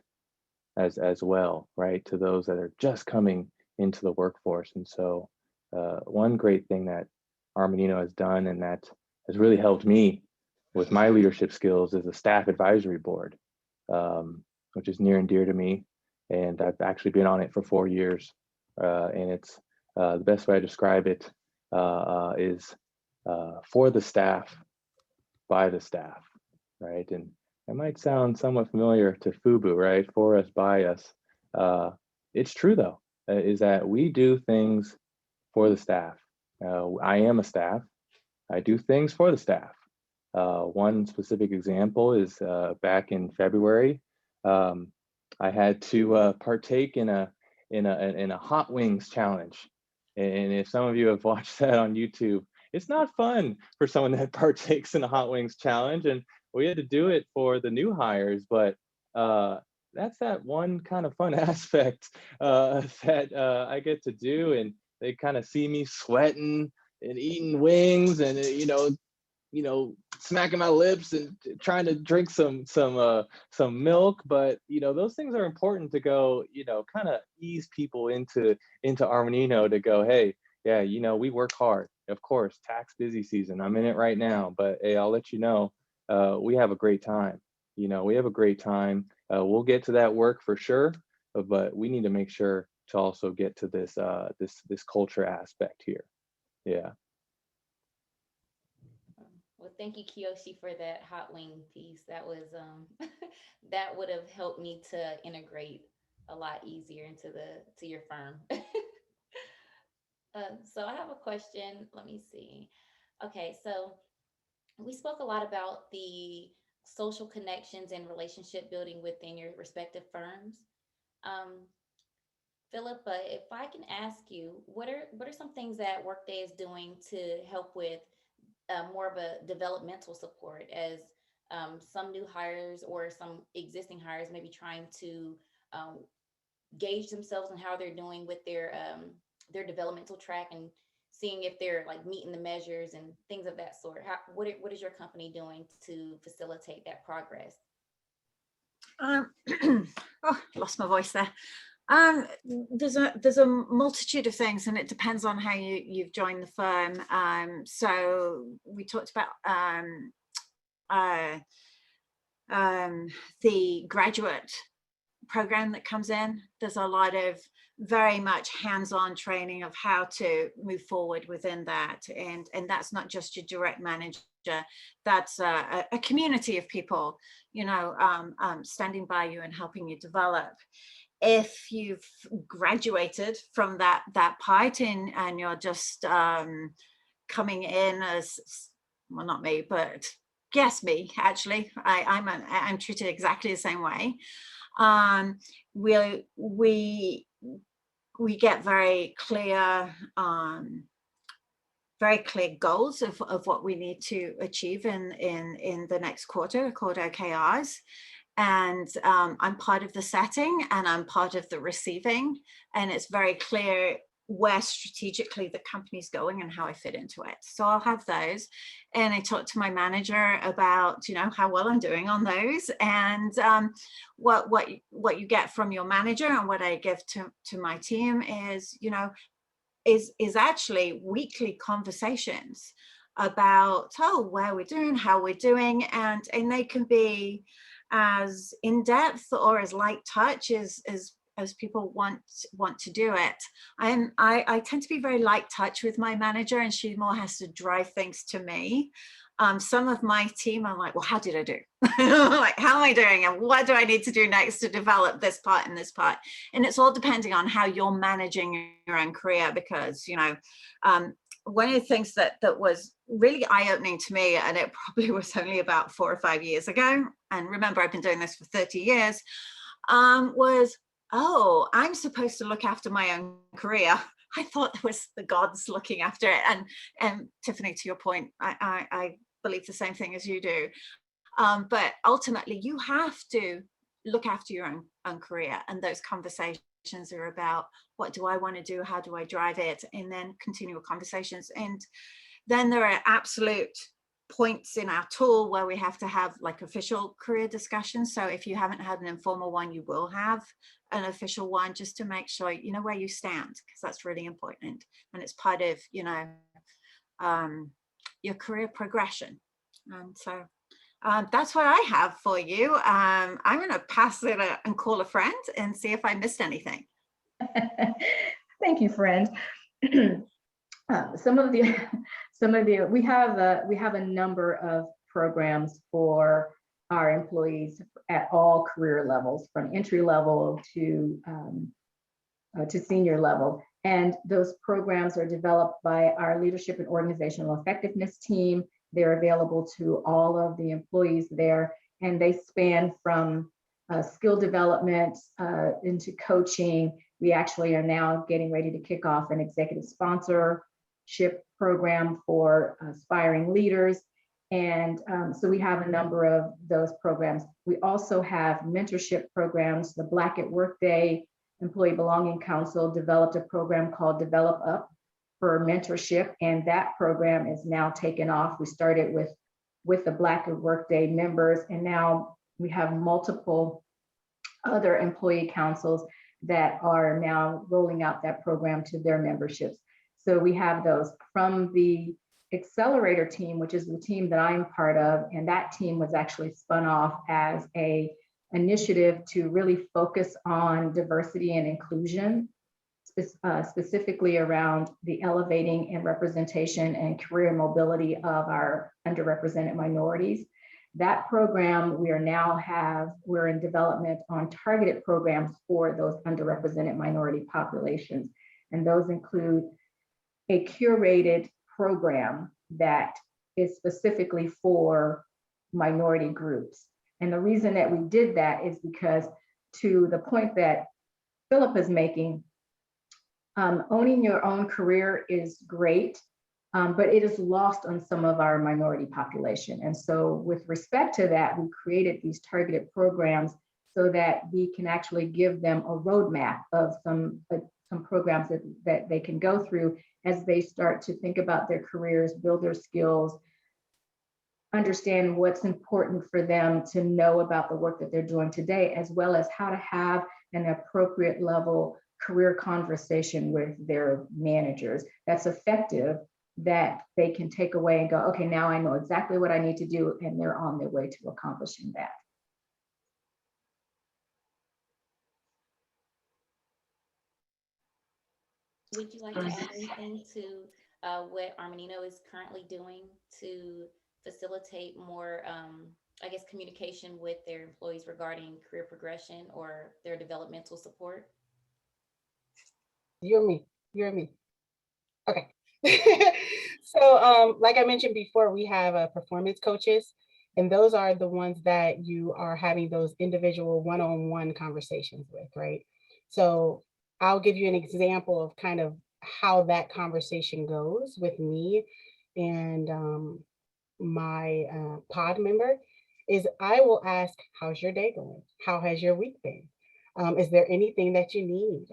as well, right, to those that are just coming into the workforce. And so one great thing that Armanino has done, and that has really helped me with my leadership skills, is a staff advisory board, which is near and dear to me. And I've actually been on it for 4 years. And it's the best way I describe it is for the staff, by the staff, right? And it might sound somewhat familiar to FUBU, right? For us, by us. It's true though, is that we do things for the staff. I am a staff. I do things for the staff. One specific example is back in February, I had to partake in a hot wings challenge. And if some of you have watched that on YouTube, it's not fun for someone that partakes in a hot wings challenge. And we had to do it for the new hires, but that's that one kind of fun aspect that I get to do. And they kind of see me sweating and eating wings, and smacking my lips and trying to drink some milk. But those things are important to go, kind of ease people into Armanino, to go, hey, yeah, we work hard. Of course, tax busy season, I'm in it right now, but hey, I'll let you know, we have a great time. We have a great time. We'll get to that work for sure, but we need to make sure to also get to this this culture aspect here. Yeah. Well, thank you, Kiyoshi, for that hot wing piece. That was that would have helped me to integrate a lot easier to your firm. So I have a question. Let me see. Okay, so we spoke a lot about the social connections and relationship building within your respective firms. Um, Philippa, if I can ask you, what are some things that Workday is doing to help with more of a developmental support, as some new hires or some existing hires may be trying to um, gauge themselves on how they're doing with their developmental track, and seeing if they're like meeting the measures and things of that sort. What is your company doing to facilitate that progress? Oh, lost my voice there. There's a multitude of things, and it depends on how you've joined the firm. So we talked about the graduate program that comes in. There's a lot of very much hands-on training of how to move forward within that, and that's not just your direct manager. That's a community of people, standing by you and helping you develop. If you've graduated from that part and you're just coming in as, well, not me, but guess me, actually, I'm treated exactly the same way. We get very clear goals of what we need to achieve in the next quarter, called OKRs. And I'm part of the setting and I'm part of the receiving, and it's very clear where strategically the company's going and how I fit into it. So I'll have those, and I talk to my manager about how well I'm doing on those, and what you get from your manager, and what I give to my team is is actually weekly conversations about where we're doing, how we're doing, and they can be as in depth or as light touch as as people want to do it. I tend to be very light touch with my manager, and she more has to drive things to me. Some of my team, I'm like, well, how did I do? Like, how am I doing? And what do I need to do next to develop this part and this part? And it's all depending on how you're managing your own career, because, you know, one of the things that was really eye-opening to me, and it probably was only about 4 or 5 years ago, and remember, I've been doing this for 30 years, was, oh, I'm supposed to look after my own career. I thought it was the gods looking after it. And Tiffany, to your point, I believe the same thing as you do. But ultimately, you have to look after your own career, and those conversations are about, what do I want to do? How do I drive it? And then continual conversations. And then there are absolute points in our tool where we have to have like official career discussions. So if you haven't had an informal one, you will have an official one, just to make sure you know where you stand, because that's really important, and it's part of, you know, your career progression. And so that's what I have for you. I'm going to pass it and call a friend and see if I missed anything. Thank you, friend. We have a number of programs for our employees at all career levels, from entry level to senior level. And those programs are developed by our leadership and organizational effectiveness team. They're available to all of the employees there, and they span from skill development into coaching. We actually are now getting ready to kick off an executive sponsorship program for aspiring leaders. And so we have a number of those programs. We also have mentorship programs. The Black at Workday Employee Belonging Council developed a program called Develop Up for mentorship, and that program is now taken off. We started with the Black at Workday members, and now we have multiple other employee councils that are now rolling out that program to their memberships. So we have those from the Accelerator team, which is the team that I'm part of, and that team was actually spun off as an initiative to really focus on diversity and inclusion, specifically around the elevating and representation and career mobility of our underrepresented minorities. That program, we're in development on targeted programs for those underrepresented minority populations. And those include a curated program that is specifically for minority groups. And the reason that we did that is because, to the point that Philip is making, owning your own career is great, but it is lost on some of our minority population. And so with respect to that, we created these targeted programs so that we can actually give them a roadmap of some programs that they can go through as they start to think about their careers, build their skills, understand what's important for them to know about the work that they're doing today, as well as how to have an appropriate level career conversation with their managers that's effective, that they can take away and go, okay, now I know exactly what I need to do, and they're on their way to accomplishing that. Would you like to add anything to what Armanino is currently doing to facilitate more, I guess, communication with their employees regarding career progression or their developmental support? You're me. Okay. So like I mentioned before, we have performance coaches, and those are the ones that you are having those individual one-on-one conversations with, right? So I'll give you an example of kind of how that conversation goes with me and my pod member. Is I will ask, how's your day going? How has your week been? Is there anything that you need?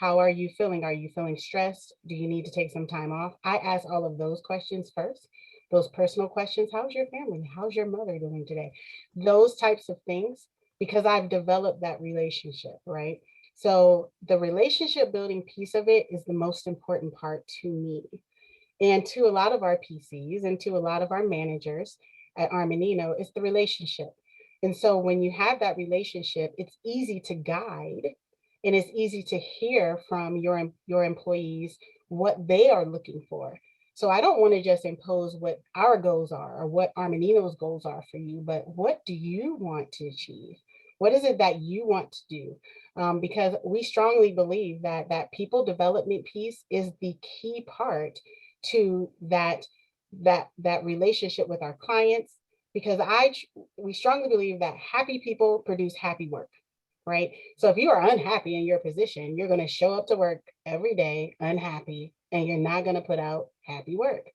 How are you feeling? Are you feeling stressed? Do you need to take some time off? I ask all of those questions first, those personal questions. How's your family? How's your mother doing today? Those types of things, because I've developed that relationship, right? So the relationship building piece of it is the most important part to me. And to a lot of our PCs and to a lot of our managers at Armanino, it's the relationship. And so when you have that relationship, it's easy to guide and it's easy to hear from your employees what they are looking for. So I don't want to just impose what our goals are or what Armanino's goals are for you, but what do you want to achieve? What is it that you want to do? Because we strongly believe that that people development piece is the key part to that relationship with our clients. Because we strongly believe that happy people produce happy work, right? So if you are unhappy in your position, you're going to show up to work every day unhappy, and you're not going to put out happy work.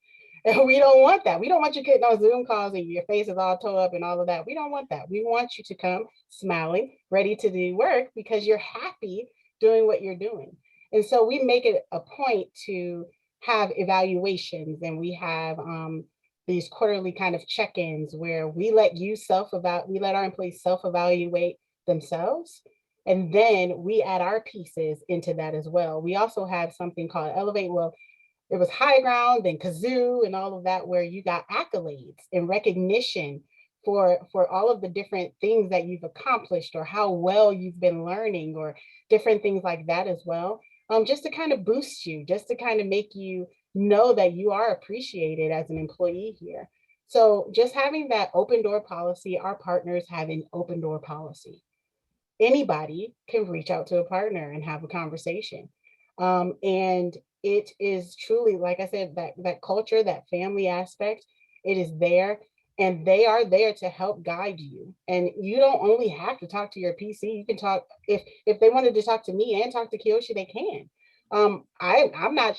And we don't want that. We don't want you getting on Zoom calls and your face is all tore up and all of that. We don't want that. We want you to come smiling, ready to do work because you're happy doing what you're doing. And so we make it a point to have evaluations, and we have these quarterly kind of check-ins where we let our employees self-evaluate themselves. And then we add our pieces into that as well. We also have something called Elevate. Well, it was High Ground and Kazoo and all of that, where you got accolades and recognition for all of the different things that you've accomplished or how well you've been learning or different things like that as well. Just to kind of boost you, just to kind of make you know that you are appreciated as an employee here. So just having that open door policy, our partners have an open door policy. Anybody can reach out to a partner and have a conversation. And it is truly, like I said, that culture, that family aspect, it is there. And they are there to help guide you. And you don't only have to talk to your PC. You can talk, if they wanted to talk to me and talk to Kiyoshi, they can. I'm not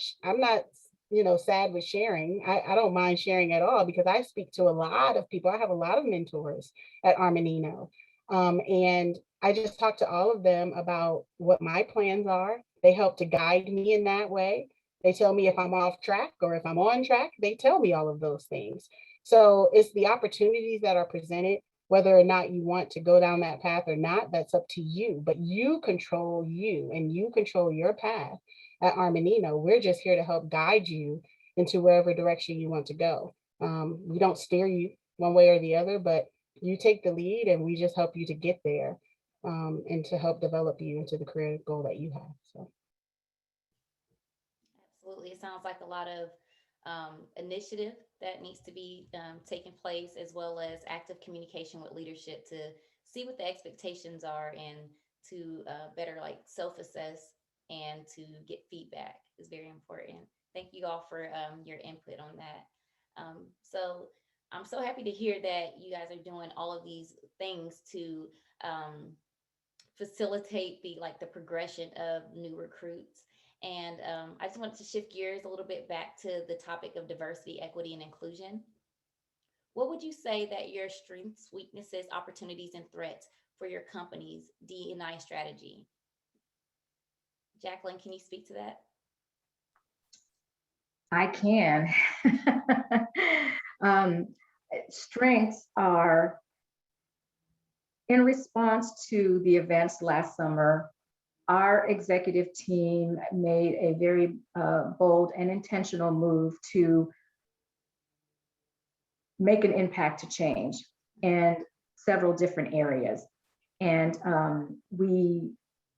sad with sharing. I don't mind sharing at all, because I speak to a lot of people. I have a lot of mentors at Armanino. And I just talk to all of them about what my plans are. They help to guide me in that way. They tell me if I'm off track or if I'm on track. They tell me all of those things. So it's the opportunities that are presented, whether or not you want to go down that path or not, that's up to you. But you control you, and you control your path at Armanino. We're just here to help guide you into wherever direction you want to go. We don't steer you one way or the other, but you take the lead, and we just help you to get there, and to help develop you into the career goal that you have. So. Absolutely. It sounds like a lot of initiative that needs to be taking place, as well as active communication with leadership to see what the expectations are and to better like self-assess and to get feedback is very important. Thank you all for your input on that. So I'm so happy to hear that you guys are doing all of these things to facilitate the progression of new recruits. And I just wanted to shift gears a little bit back to the topic of diversity, equity, and inclusion. What would you say that your strengths, weaknesses, opportunities, and threats for your company's D&I strategy? Jacqueline, can you speak to that? I can. Strengths are, in response to the events last summer, our executive team made a very bold and intentional move to make an impact to change in several different areas. And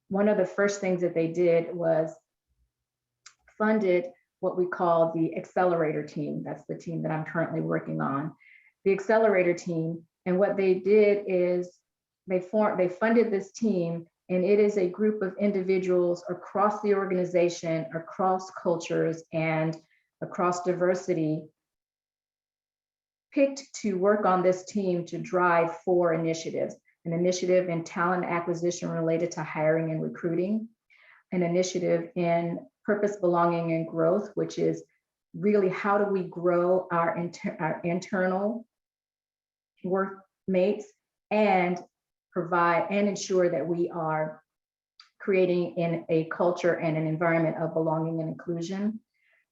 one of the first things that they did was funded what we call the accelerator team. That's the team that I'm currently working on, the accelerator team. And what they did is they funded this team, and it is a group of individuals across the organization, across cultures, and across diversity, picked to work on this team to drive 4 initiatives: an initiative in talent acquisition related to hiring and recruiting, an initiative in purpose, belonging, and growth, which is really how do we grow our internal workmates and provide and ensure that we are creating in a culture and an environment of belonging and inclusion.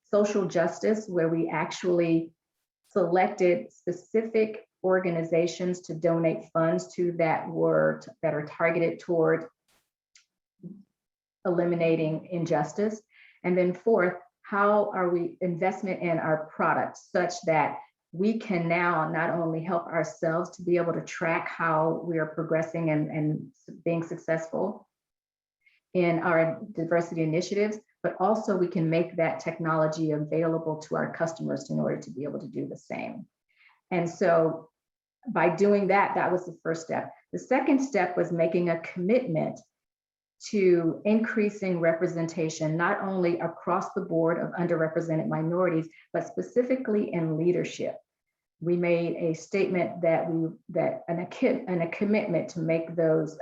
Social justice, where we actually selected specific organizations to donate funds to that are targeted toward eliminating injustice. And then 4th, how are we investment in our products such that we can now not only help ourselves to be able to track how we are progressing and being successful in our diversity initiatives, but also we can make that technology available to our customers in order to be able to do the same. And so by doing that, that was the first step. The second step was making a commitment to increasing representation, not only across the board of underrepresented minorities, but specifically in leadership. We made a statement that a commitment to make those,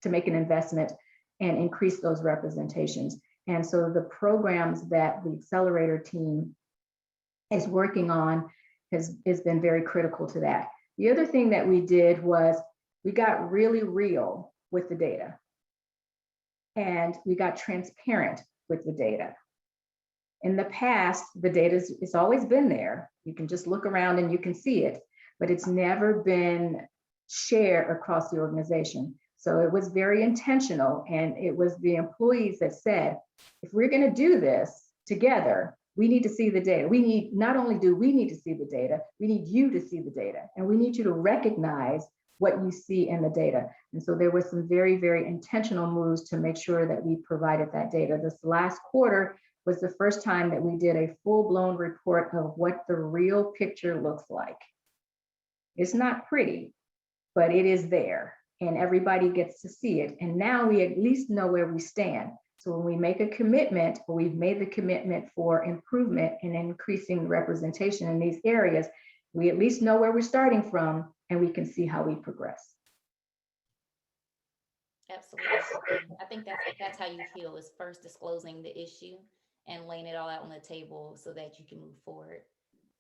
to make an investment and increase those representations. And so the programs that the accelerator team is working on has been very critical to that. The other thing that we did was we got really real with the data, and we got transparent with the data. In the past, the data it's always been there. You can just look around and you can see it, but it's never been shared across the organization. So it was very intentional, and it was the employees that said, if we're going to do this together, we need to see the data. We need, not only do we need to see the data, we need you to see the data, and we need you to recognize what you see in the data. And so there were some very, very intentional moves to make sure that we provided that data. This last quarter was the first time that we did a full-blown report of what the real picture looks like. It's not pretty, but it is there, and everybody gets to see it. And now we at least know where we stand. So when we make a commitment, or we've made the commitment for improvement and increasing representation in these areas, we at least know where we're starting from, and we can see how we progress. Absolutely. I think that's how you heal, is first disclosing the issue and laying it all out on the table so that you can move forward.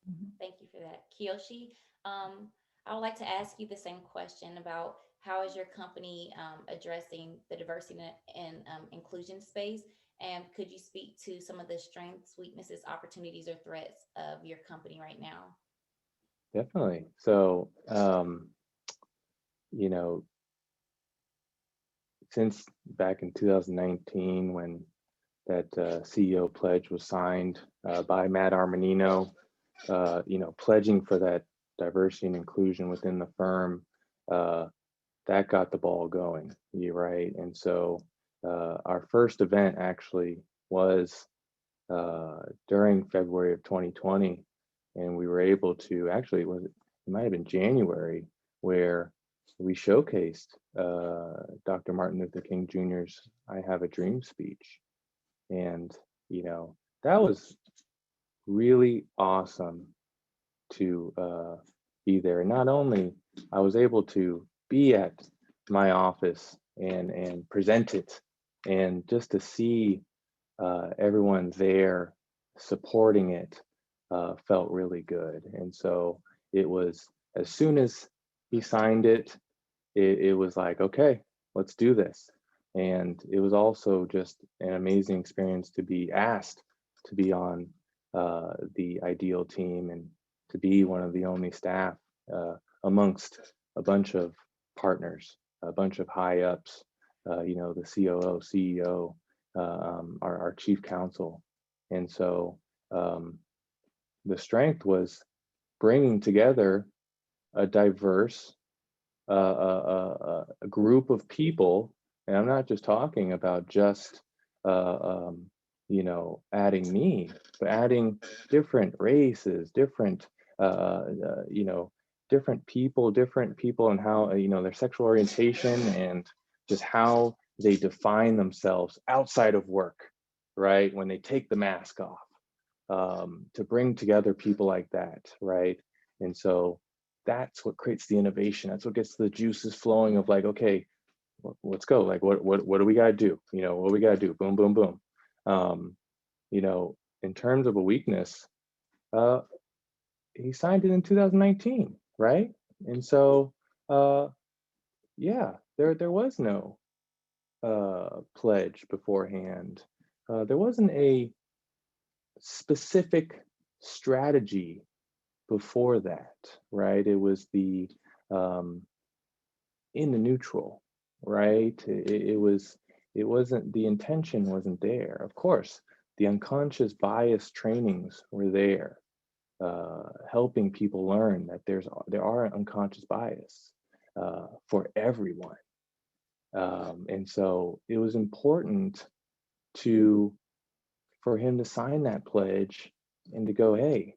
Mm-hmm. Thank you for that. Kiyoshi, I would like to ask you the same question about how is your company addressing the diversity and inclusion space? And could you speak to some of the strengths, weaknesses, opportunities, or threats of your company right now? Definitely. So, you know, since back in 2019, when that CEO pledge was signed by Matt Armanino, you know, pledging for that diversity and inclusion within the firm, that got the ball going, you're right. And so our first event actually was during February of 2020, and we were able to, actually, it might have been January, where we showcased Dr. Martin Luther King Jr.'s "I Have a Dream" speech. And, you know, that was really awesome to be there. Not only I was able to be at my office and present it, and just to see everyone there supporting it felt really good. And so it was, as soon as he signed it, it was like, okay, let's do this. And it was also just an amazing experience to be asked to be on the IDEAL team, and to be one of the only staff amongst a bunch of partners, a bunch of high ups, you know, the COO, CEO, our chief counsel. And so the strength was bringing together a diverse a group of people. And I'm not just talking about just you know, adding me, but adding different races, different you know, different people and how, you know, their sexual orientation and just how they define themselves outside of work, right? When they take the mask off, to bring together people like that, right? And so that's what creates the innovation. That's what gets the juices flowing of like, okay, let's go. Like, what do we got to do? You know, what we got to do? Boom, boom, boom. You know, in terms of a weakness, he signed it in 2019, right? And so, yeah, there was no pledge beforehand. There wasn't a specific strategy before that, right? It was the in the neutral, right? It wasn't, the intention wasn't there. Of course, the unconscious bias trainings were there, helping people learn that there are unconscious bias for everyone. And so it was important for him to sign that pledge and to go, hey,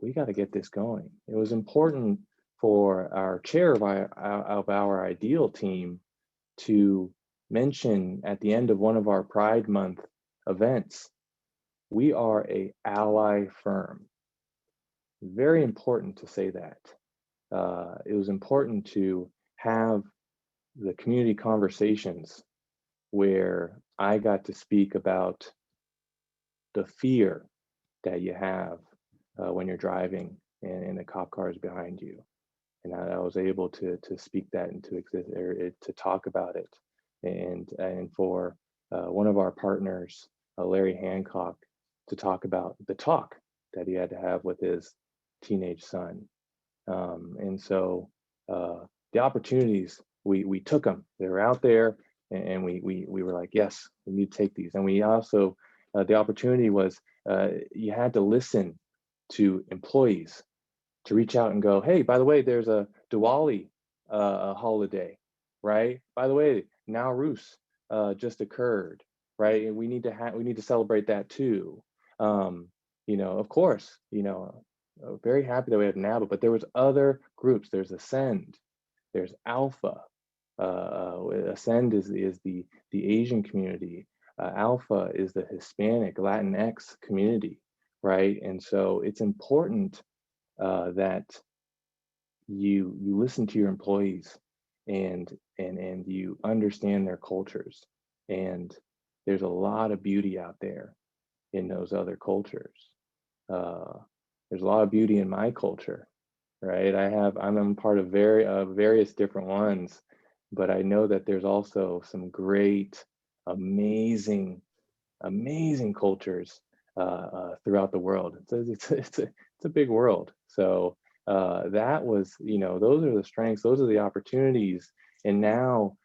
we got to get this going. It was important for our chair of our ideal team to mention at the end of one of our Pride Month events, we are a ally firm. Very important to say that. It was important to have the community conversations where I got to speak about the fear that you have when you're driving and the cop car is behind you. And I was able to speak that into exist or to talk about it. And for one of our partners, Larry Hancock, to talk about the talk that he had to have with his teenage son. And so the opportunities, we took them. They were out there, and we were like, yes, we need to take these. And we also, the opportunity was you had to listen to employees to reach out and go, hey, by the way, there's a Diwali holiday, right? By the way, Nowruz just occurred, right? And we need to celebrate that too. Of course, very happy that we have NABA, but there was other groups. There's Ascend, there's Alpha. Ascend is the Asian community. Alpha is the Hispanic Latinx community, right? And so it's important that you listen to your employees and you understand their cultures. And there's a lot of beauty out there in those other cultures. There's a lot of beauty in my culture, right? I'm part of various different ones, but I know that there's also some great, amazing cultures throughout the world. It's a big world. So that was, those are the strengths, those are the opportunities. And now,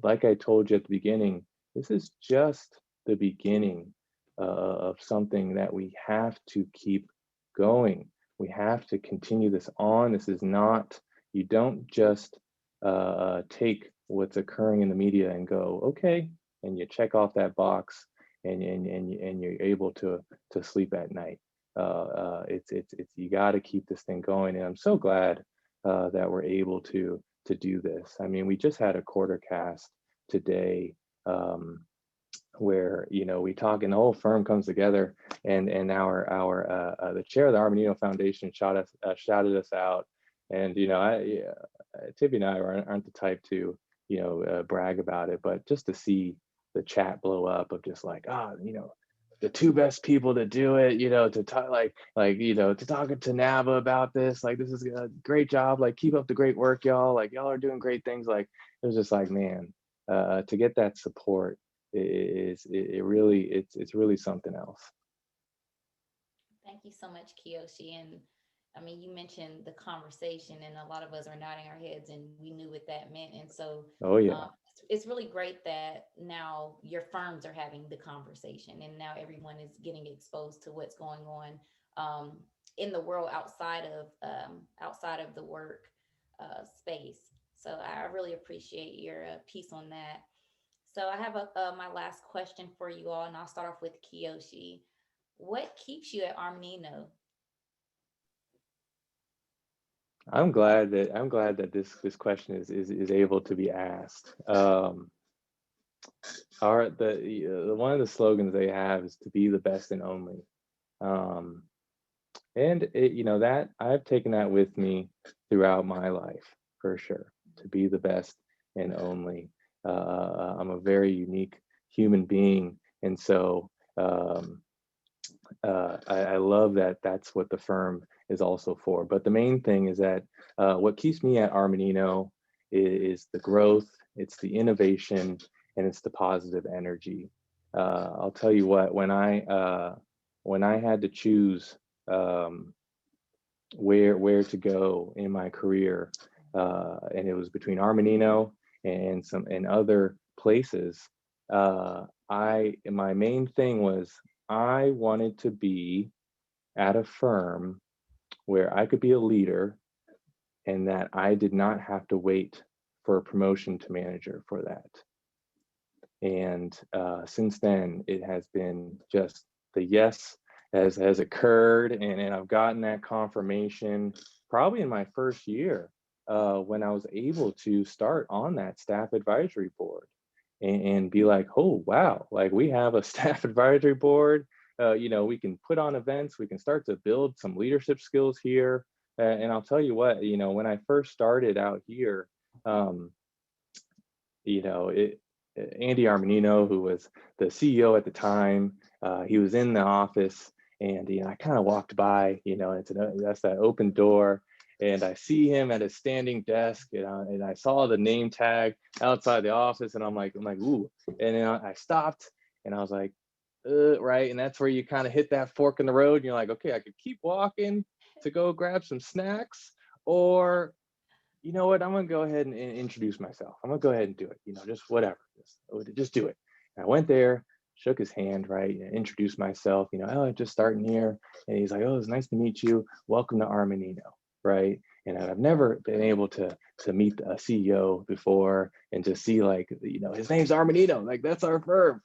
like I told you at the beginning, this is just the beginning of something that we have to keep going. We have to continue this on. This is not, you don't just take what's occurring in the media and go, okay, and you check off that box and you're able to sleep at night. It's you got to keep this thing going, and I'm so glad that we're able to do this. I mean, we just had a quarter cast today where we talk and the whole firm comes together, and our the chair of the Armanino Foundation shouted us out, and Tiffany and I aren't the type to brag about it, but just to see the chat blow up of just like, the two best people to do it, to talk to talk to NABA about this, like, this is a great job, like, keep up the great work, y'all, like, y'all are doing great things. Like, it was just like, man, to get that support it's really something else. Thank you so much, Kiyoshi. And I mean, you mentioned the conversation, and a lot of us are nodding our heads, and we knew what that meant. And so, oh yeah, it's really great that now your firms are having the conversation, and now everyone is getting exposed to what's going on in the world outside of the work space. So I really appreciate your piece on that. So I have my last question for you all, and I'll start off with Kiyoshi. What keeps you at Armanino? I'm glad that this question is able to be asked. One of the slogans they have is to be the best and only, and that I've taken that with me throughout my life, for sure, to be the best and only. I'm a very unique human being, and so I love that that's what the firm is also for. But the main thing is that what keeps me at Armanino is the growth, it's the innovation, and it's the positive energy. I'll tell you what, when I had to choose where to go in my career, and it was between Armanino and other places, my main thing was I wanted to be at a firm where I could be a leader and that I did not have to wait for a promotion to manager for that. And since then, it has been just the yes has occurred, and I've gotten that confirmation probably in my first year when I was able to start on that staff advisory board and be like, oh, wow, like we have a staff advisory board. You know, we can put on events, we can start to build some leadership skills here. And I'll tell you what, you know, when I first started out here, you know, Andy Armanino, who was the CEO at the time, he was in the office, and you know, I kind of walked by, you know, that's that open door, and I see him at his standing desk, and I saw the name tag outside the office, and I'm like, ooh, and then I stopped, and I was like, right, and that's where you kind of hit that fork in the road, and you're like, okay, I could keep walking to go grab some snacks, or you know what, I'm gonna go ahead and introduce myself. I'm gonna go ahead and do it, you know, just whatever, just do it. And I went there, shook his hand, right, and introduced myself, you know, oh, I'm just starting here. And he's like, oh, it's nice to meet you. Welcome to Armanino, right? And I've never been able to meet a CEO before and to see like, you know, his name's Armanino, like that's our firm.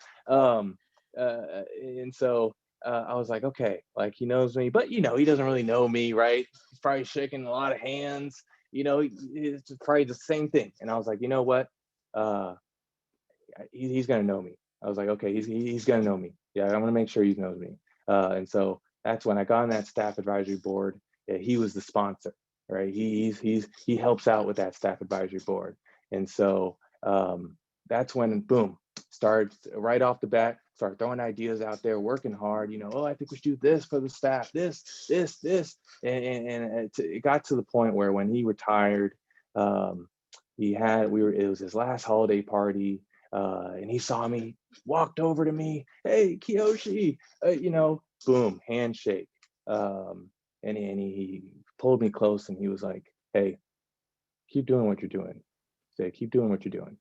And so I was like, okay, like he knows me, but you know, he doesn't really know me, right? He's probably shaking a lot of hands. You know, it's probably the same thing. And I was like, you know what? He's gonna know me. I was like, okay, he's gonna know me. Yeah, I'm gonna make sure he knows me. And so that's when I got on that staff advisory board. Yeah, he was the sponsor, right? He helps out with that staff advisory board. And so that's when, boom, start right off the bat, start throwing ideas out there, working hard, you know, oh, I think we should do this for the staff, this. And it got to the point where when he retired, it was his last holiday party, and he saw me, walked over to me, hey, Kiyoshi, you know, boom, handshake. And he pulled me close and he was like, hey, keep doing what you're doing. Keep doing what you're doing.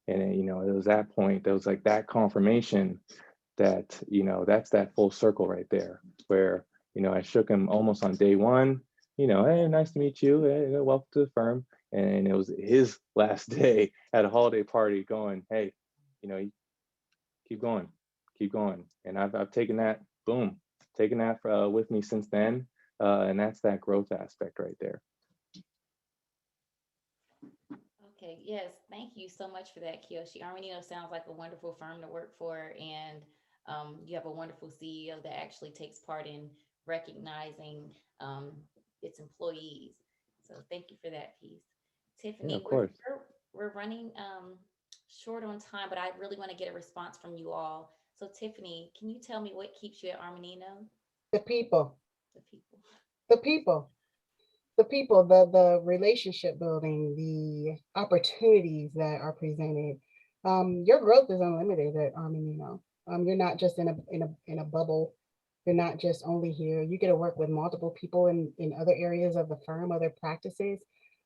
And you know, it was that point, there was like that confirmation that, you know, that's that full circle right there, where, you know, I shook him almost on day one, you know, hey, nice to meet you, hey, welcome to the firm. And it was his last day at a holiday party going, hey, you know, keep going. And I've taken that, boom, taken that with me since then. And that's that growth aspect right there. Okay, yes, thank you so much for that, Kiyoshi. Armanino sounds like a wonderful firm to work for, and you have a wonderful CEO that actually takes part in recognizing its employees. So thank you for that piece. Yeah, Tiffany, of course. we're running short on time, but I really want to get a response from you all. So Tiffany, can you tell me what keeps you at Armanino? The people, The people. the people. The people, the relationship building, the opportunities that are presented. Your growth is unlimited at Armanino. You're not just in a bubble. You're not just only here. You get to work with multiple people in other areas of the firm, other practices.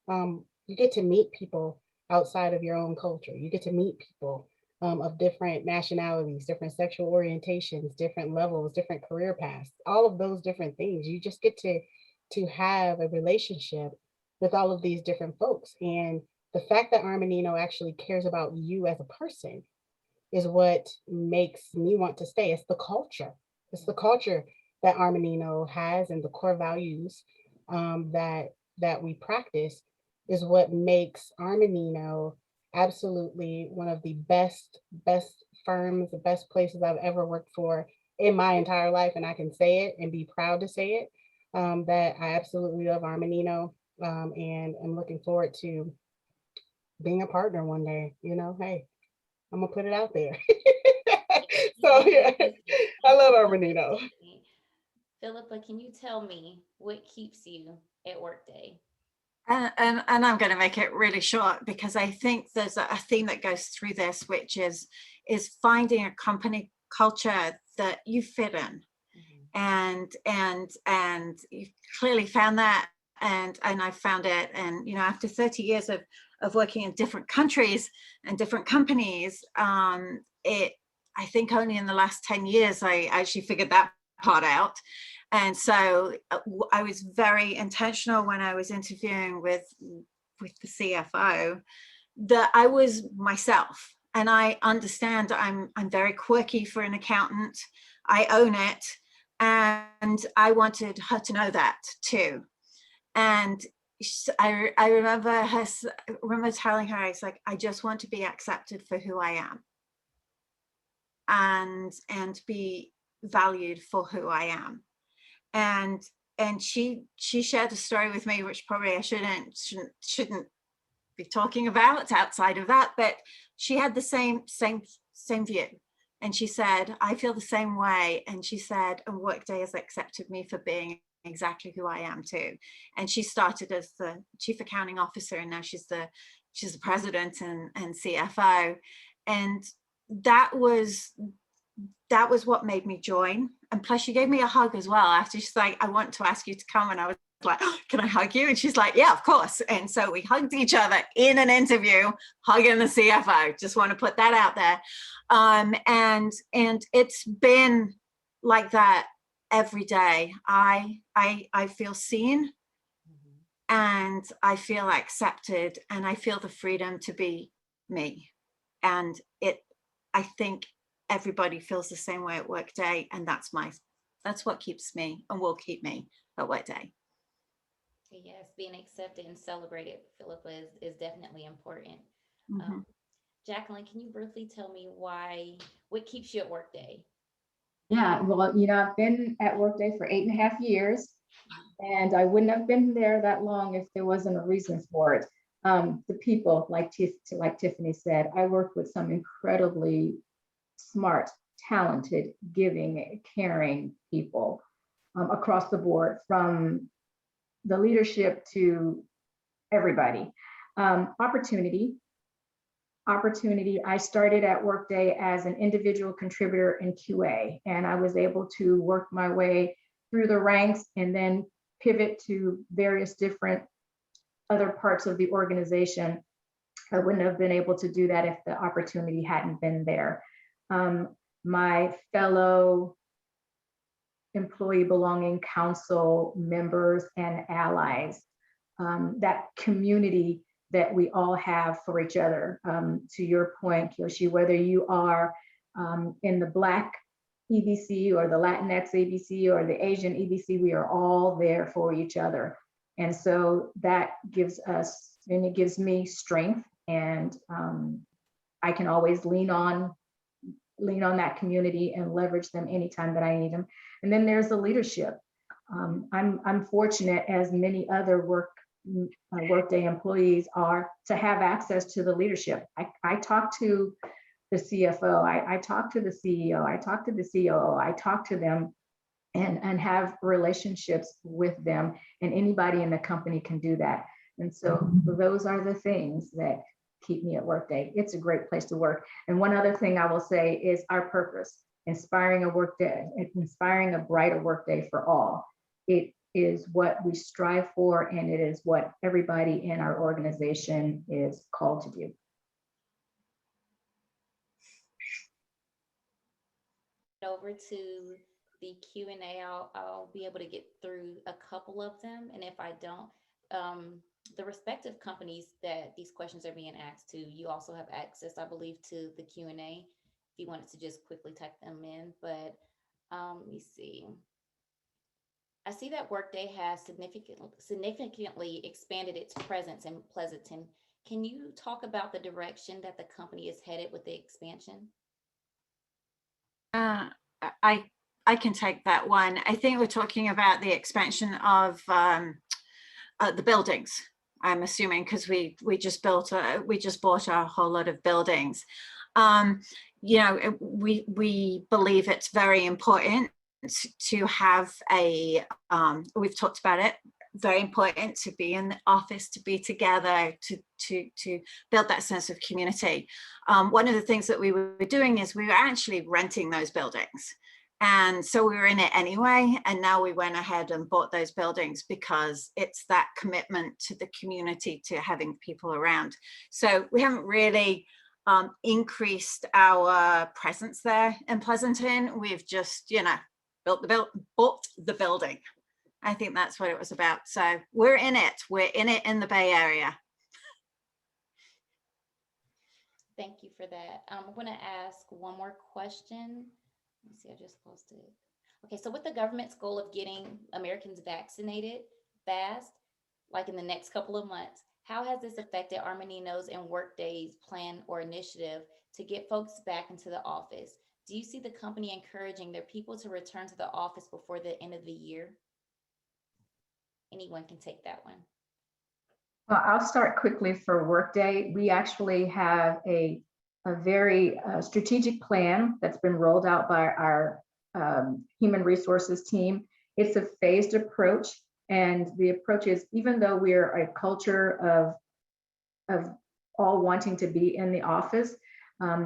You get to meet people outside of your own culture. You get to meet people of different nationalities, different sexual orientations, different levels, different career paths, all of those different things. You just get to have a relationship with all of these different folks. And the fact that Armanino actually cares about you as a person is what makes me want to stay. It's the culture. It's the culture that Armanino has, and the core values that we practice is what makes Armanino absolutely one of the best firms, the best places I've ever worked for in my entire life. And I can say it and be proud to say it. That I absolutely love Armanino, and I'm looking forward to being a partner one day. You know, hey, I'm gonna put it out there. So yeah, I love Armanino. Philippa, can you tell me what keeps you at Workday? And I'm going to make it really short, because I think there's a theme that goes through this, which is finding a company culture that you fit in. And you clearly found that, and I found it. And you know, after 30 years of working in different countries and different companies, I think only in the last 10 years I actually figured that part out. And so I was very intentional when I was interviewing with the CFO that I was myself. And I understand I'm very quirky for an accountant. I own it. And I wanted her to know that too. And I remember telling her, I was like, I just want to be accepted for who I am and be valued for who I am. And she shared a story with me, which probably I shouldn't be talking about outside of that, but she had the same view. And she said, I feel the same way. And she said, and Workday has accepted me for being exactly who I am too. And she started as the chief accounting officer, and now she's the president and CFO. And that was what made me join. And plus she gave me a hug as well after. She's like, I want to ask you to come. And I was like, oh, can I hug you? And she's like, yeah, of course. And so we hugged each other in an interview, hugging the CFO. Just want to put that out there. And it's been like that every day. I feel seen, and I feel accepted, and I feel the freedom to be me. And I think everybody feels the same way at Workday, and that's what keeps me and will keep me at Workday. Yes, being accepted and celebrated, Philippa, is definitely important. Mm-hmm. Jacqueline, can you briefly tell me what keeps you at Workday? Yeah, well, I've been at Workday for 8.5 years, and I wouldn't have been there that long if there wasn't a reason for it. The people, like Tiffany said, I work with some incredibly smart, talented, giving, caring people across the board, from the leadership to everybody. Opportunity. I started at Workday as an individual contributor in QA, and I was able to work my way through the ranks and then pivot to various different other parts of the organization. I wouldn't have been able to do that if the opportunity hadn't been there. My fellow employee belonging council members and allies, that community that we all have for each other. To your point, Kyoshi, whether you are in the Black EBC or the Latinx EBC or the Asian EBC, we are all there for each other. And so that gives us, and it gives me strength, and I can always lean on that community and leverage them anytime that I need them. And then there's the leadership. I'm fortunate, as many other Workday employees are, to have access to the leadership. I talk to the CFO, I talk to the CEO, I talk to the COO, I talk to them and have relationships with them, and anybody in the company can do that. And so those are the things that keep me at Workday. It's a great place to work. And one other thing I will say is our purpose, inspiring a brighter Workday for all. It is what we strive for, and it is what everybody in our organization is called to do. Over to the Q&A, I'll be able to get through a couple of them, and if I don't, the respective companies that these questions are being asked to, you also have access, I believe, to the Q&A if you wanted to just quickly type them in. But let me see. I see that Workday has significantly expanded its presence in Pleasanton. Can you talk about the direction that the company is headed with the expansion? I can take that one. I think we're talking about the expansion of the buildings, I'm assuming, because we just bought a whole lot of buildings. We believe it's very important to have we've talked about it, very important to be in the office, to be together, to build that sense of community. One of the things that we were doing is we were actually renting those buildings. And so we were in it anyway. And now we went ahead and bought those buildings because it's that commitment to the community, to having people around. So we haven't really increased our presence there in Pleasanton. We've just, bought the building. I think that's what it was about. So we're in it in the Bay Area. Thank you for that. I'm going to ask one more question. Let me see, I just closed it. Okay, so with the government's goal of getting Americans vaccinated fast, like in the next couple of months, how has this affected Armanino's and Workday's plan or initiative to get folks back into the office? Do you see the company encouraging their people to return to the office before the end of the year? Anyone can take that one. Well, I'll start quickly for Workday. We actually have a very strategic plan that's been rolled out by our human resources team. It's a phased approach, and the approach is, even though we're a culture of all wanting to be in the office,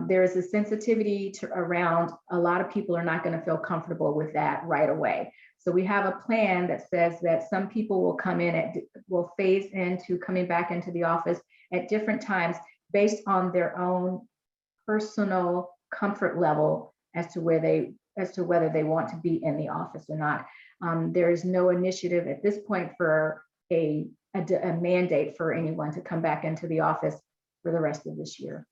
there is a sensitivity around a lot of people are not going to feel comfortable with that right away. So we have a plan that says that some people will come in will phase into coming back into the office at different times based on their own personal comfort level as to whether they want to be in the office or not. There is no initiative at this point for a mandate for anyone to come back into the office for the rest of this year.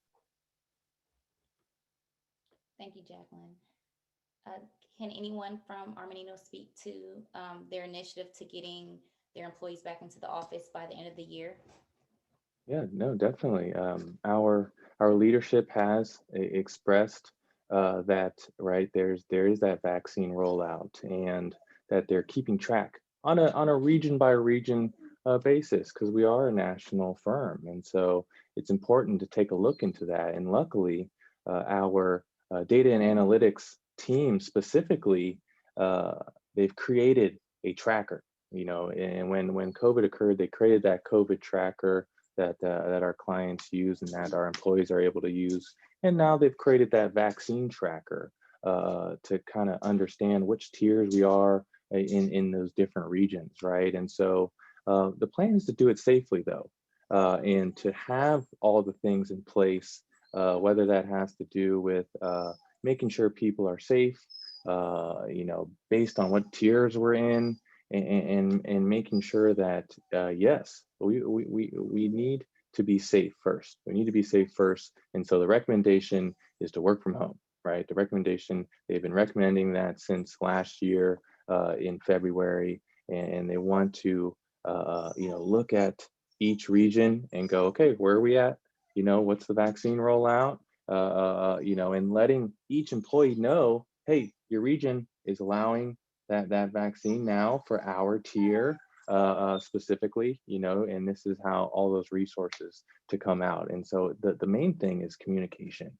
Thank you, Jacqueline. Can anyone from Armanino speak to their initiative to getting their employees back into the office by the end of the year? Yeah, no, definitely. Our leadership has expressed that, right, there is that vaccine rollout, and that they're keeping track on a region by region basis, because we are a national firm, and so it's important to take a look into that. And luckily, our data and analytics team specifically, they've created a tracker. And when COVID occurred, they created that COVID tracker that our clients use and that our employees are able to use. And now they've created that vaccine tracker to kind of understand which tiers we are in those different regions, right? And so the plan is to do it safely, though, and to have all the things in place, whether that has to do with making sure people are safe, based on what tiers we're in, and making sure that yes, we need to be safe first. We need to be safe first. And so the recommendation is to work from home, right? The recommendation, they've been recommending that since last year in February, and they want to look at each region and go, okay, where are we at? What's the vaccine rollout? And letting each employee know, hey, your region is allowing that vaccine now for our tier specifically, and this is how all those resources to come out. And so the main thing is communication,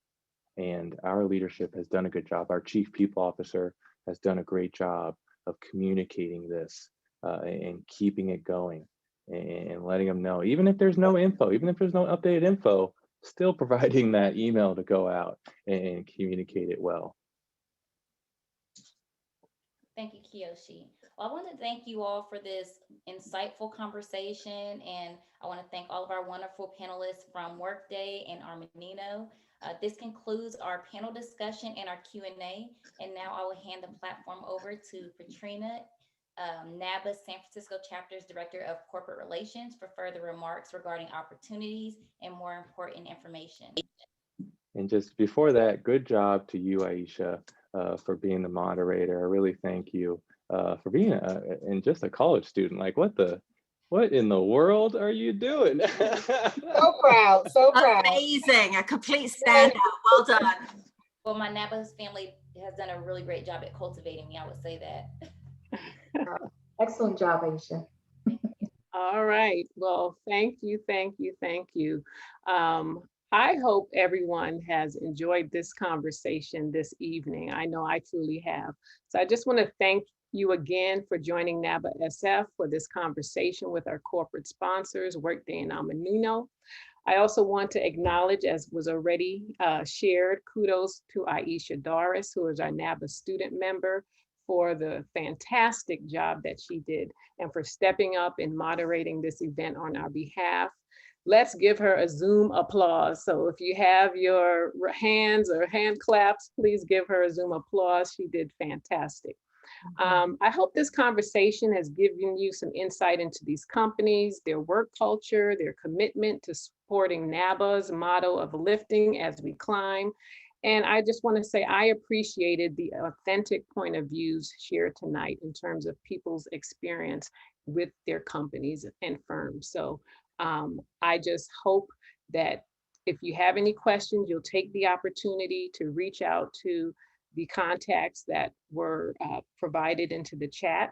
and our leadership has done a good job. Our chief people officer has done a great job of communicating this and keeping it going and letting them know, even if there's no info, even if there's no updated info, still providing that email to go out and communicate it well. Thank you, Kiyoshi. Well, I want to thank you all for this insightful conversation, and I want to thank all of our wonderful panelists from Workday and Armanino. This concludes our panel discussion and our Q&A, and now I will hand the platform over to Katrina, NABA San Francisco Chapter's Director of Corporate Relations, for further remarks regarding opportunities and more important information. And just before that, good job to you, Aisha, for being the moderator. I really thank you for being and just a college student. Like, what in the world are you doing? So proud, so proud. Amazing, a complete standout. Well done. Well, my NABA family has done a really great job at cultivating me, I would say that. Excellent job, Aisha. All right. Well, thank you, thank you, thank you. I hope everyone has enjoyed this conversation this evening. I know I truly have. So I just want to thank you again for joining NABA SF for this conversation with our corporate sponsors, Workday and Armanino. I also want to acknowledge, as was already shared, kudos to Aisha Doris, who is our NABA student member, for the fantastic job that she did and for stepping up and moderating this event on our behalf. Let's give her a Zoom applause. So if you have your hands or hand claps, please give her a Zoom applause. She did fantastic. I hope this conversation has given you some insight into these companies, their work culture, their commitment to supporting NABA's motto of lifting as we climb. And I just want to say I appreciated the authentic point of views shared tonight in terms of people's experience with their companies and firms. So I just hope that if you have any questions, you'll take the opportunity to reach out to the contacts that were provided into the chat.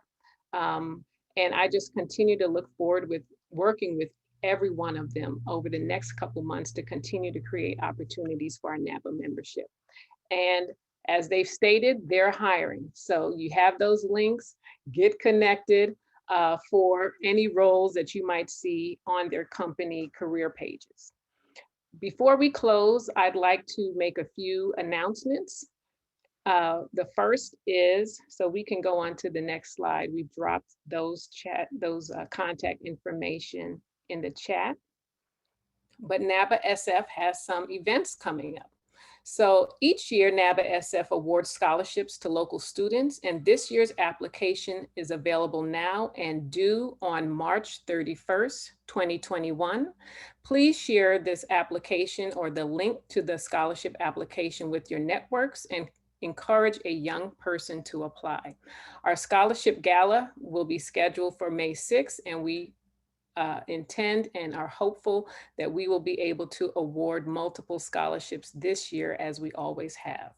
And I just continue to look forward with working with every one of them over the next couple months to continue to create opportunities for our NAPA membership. And as they've stated, they're hiring. So you have those links, get connected for any roles that you might see on their company career pages. Before we close, I'd like to make a few announcements. The first is, so we can go on to the next slide. We've dropped those contact information in the chat. But NABA SF has some events coming up. So each year, NABA SF awards scholarships to local students, and this year's application is available now and due on March 31st, 2021. Please share this application or the link to the scholarship application with your networks and encourage a young person to apply. Our scholarship gala will be scheduled for May 6th, and we intend and are hopeful that we will be able to award multiple scholarships this year, as we always have.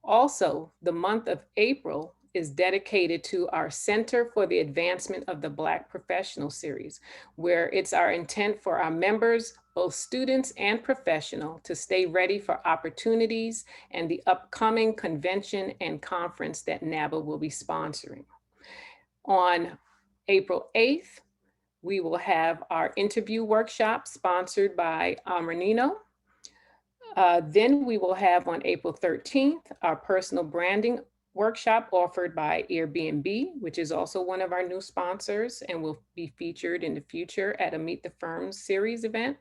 Also, the month of April is dedicated to our Center for the Advancement of the Black Professional Series, where it's our intent for our members, both students and professional, to stay ready for opportunities and the upcoming convention and conference that NABA will be sponsoring. On April 8th, we will have our interview workshop sponsored by Armanino. Then we will have on April 13th, our personal branding workshop offered by Airbnb, which is also one of our new sponsors and will be featured in the future at a Meet the Firms series event.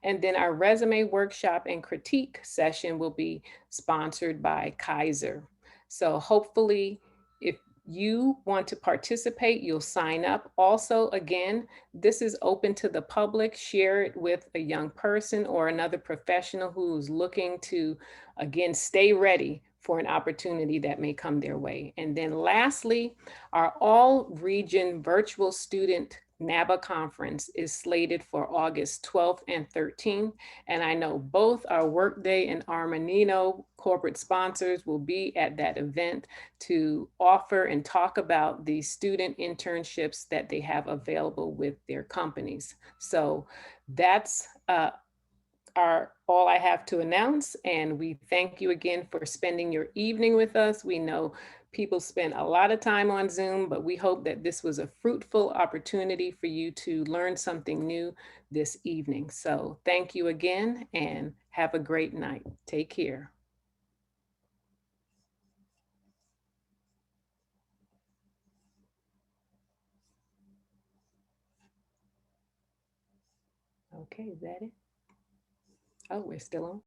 And then our resume workshop and critique session will be sponsored by Kaiser. So hopefully, if you want to participate, you'll sign up. Also, again, this is open to the public. Share it with a young person or another professional who's looking to, again, stay ready for an opportunity that may come their way. And then lastly, our all-region virtual student NABA conference is slated for August 12th and 13th. And I know both our Workday and Armanino corporate sponsors will be at that event to offer and talk about the student internships that they have available with their companies. So that's all I have to announce. And we thank you again for spending your evening with us. We know people spend a lot of time on Zoom, but we hope that this was a fruitful opportunity for you to learn something new this evening. So thank you again and have a great night. Take care. Okay, is that it? Oh, we're still on.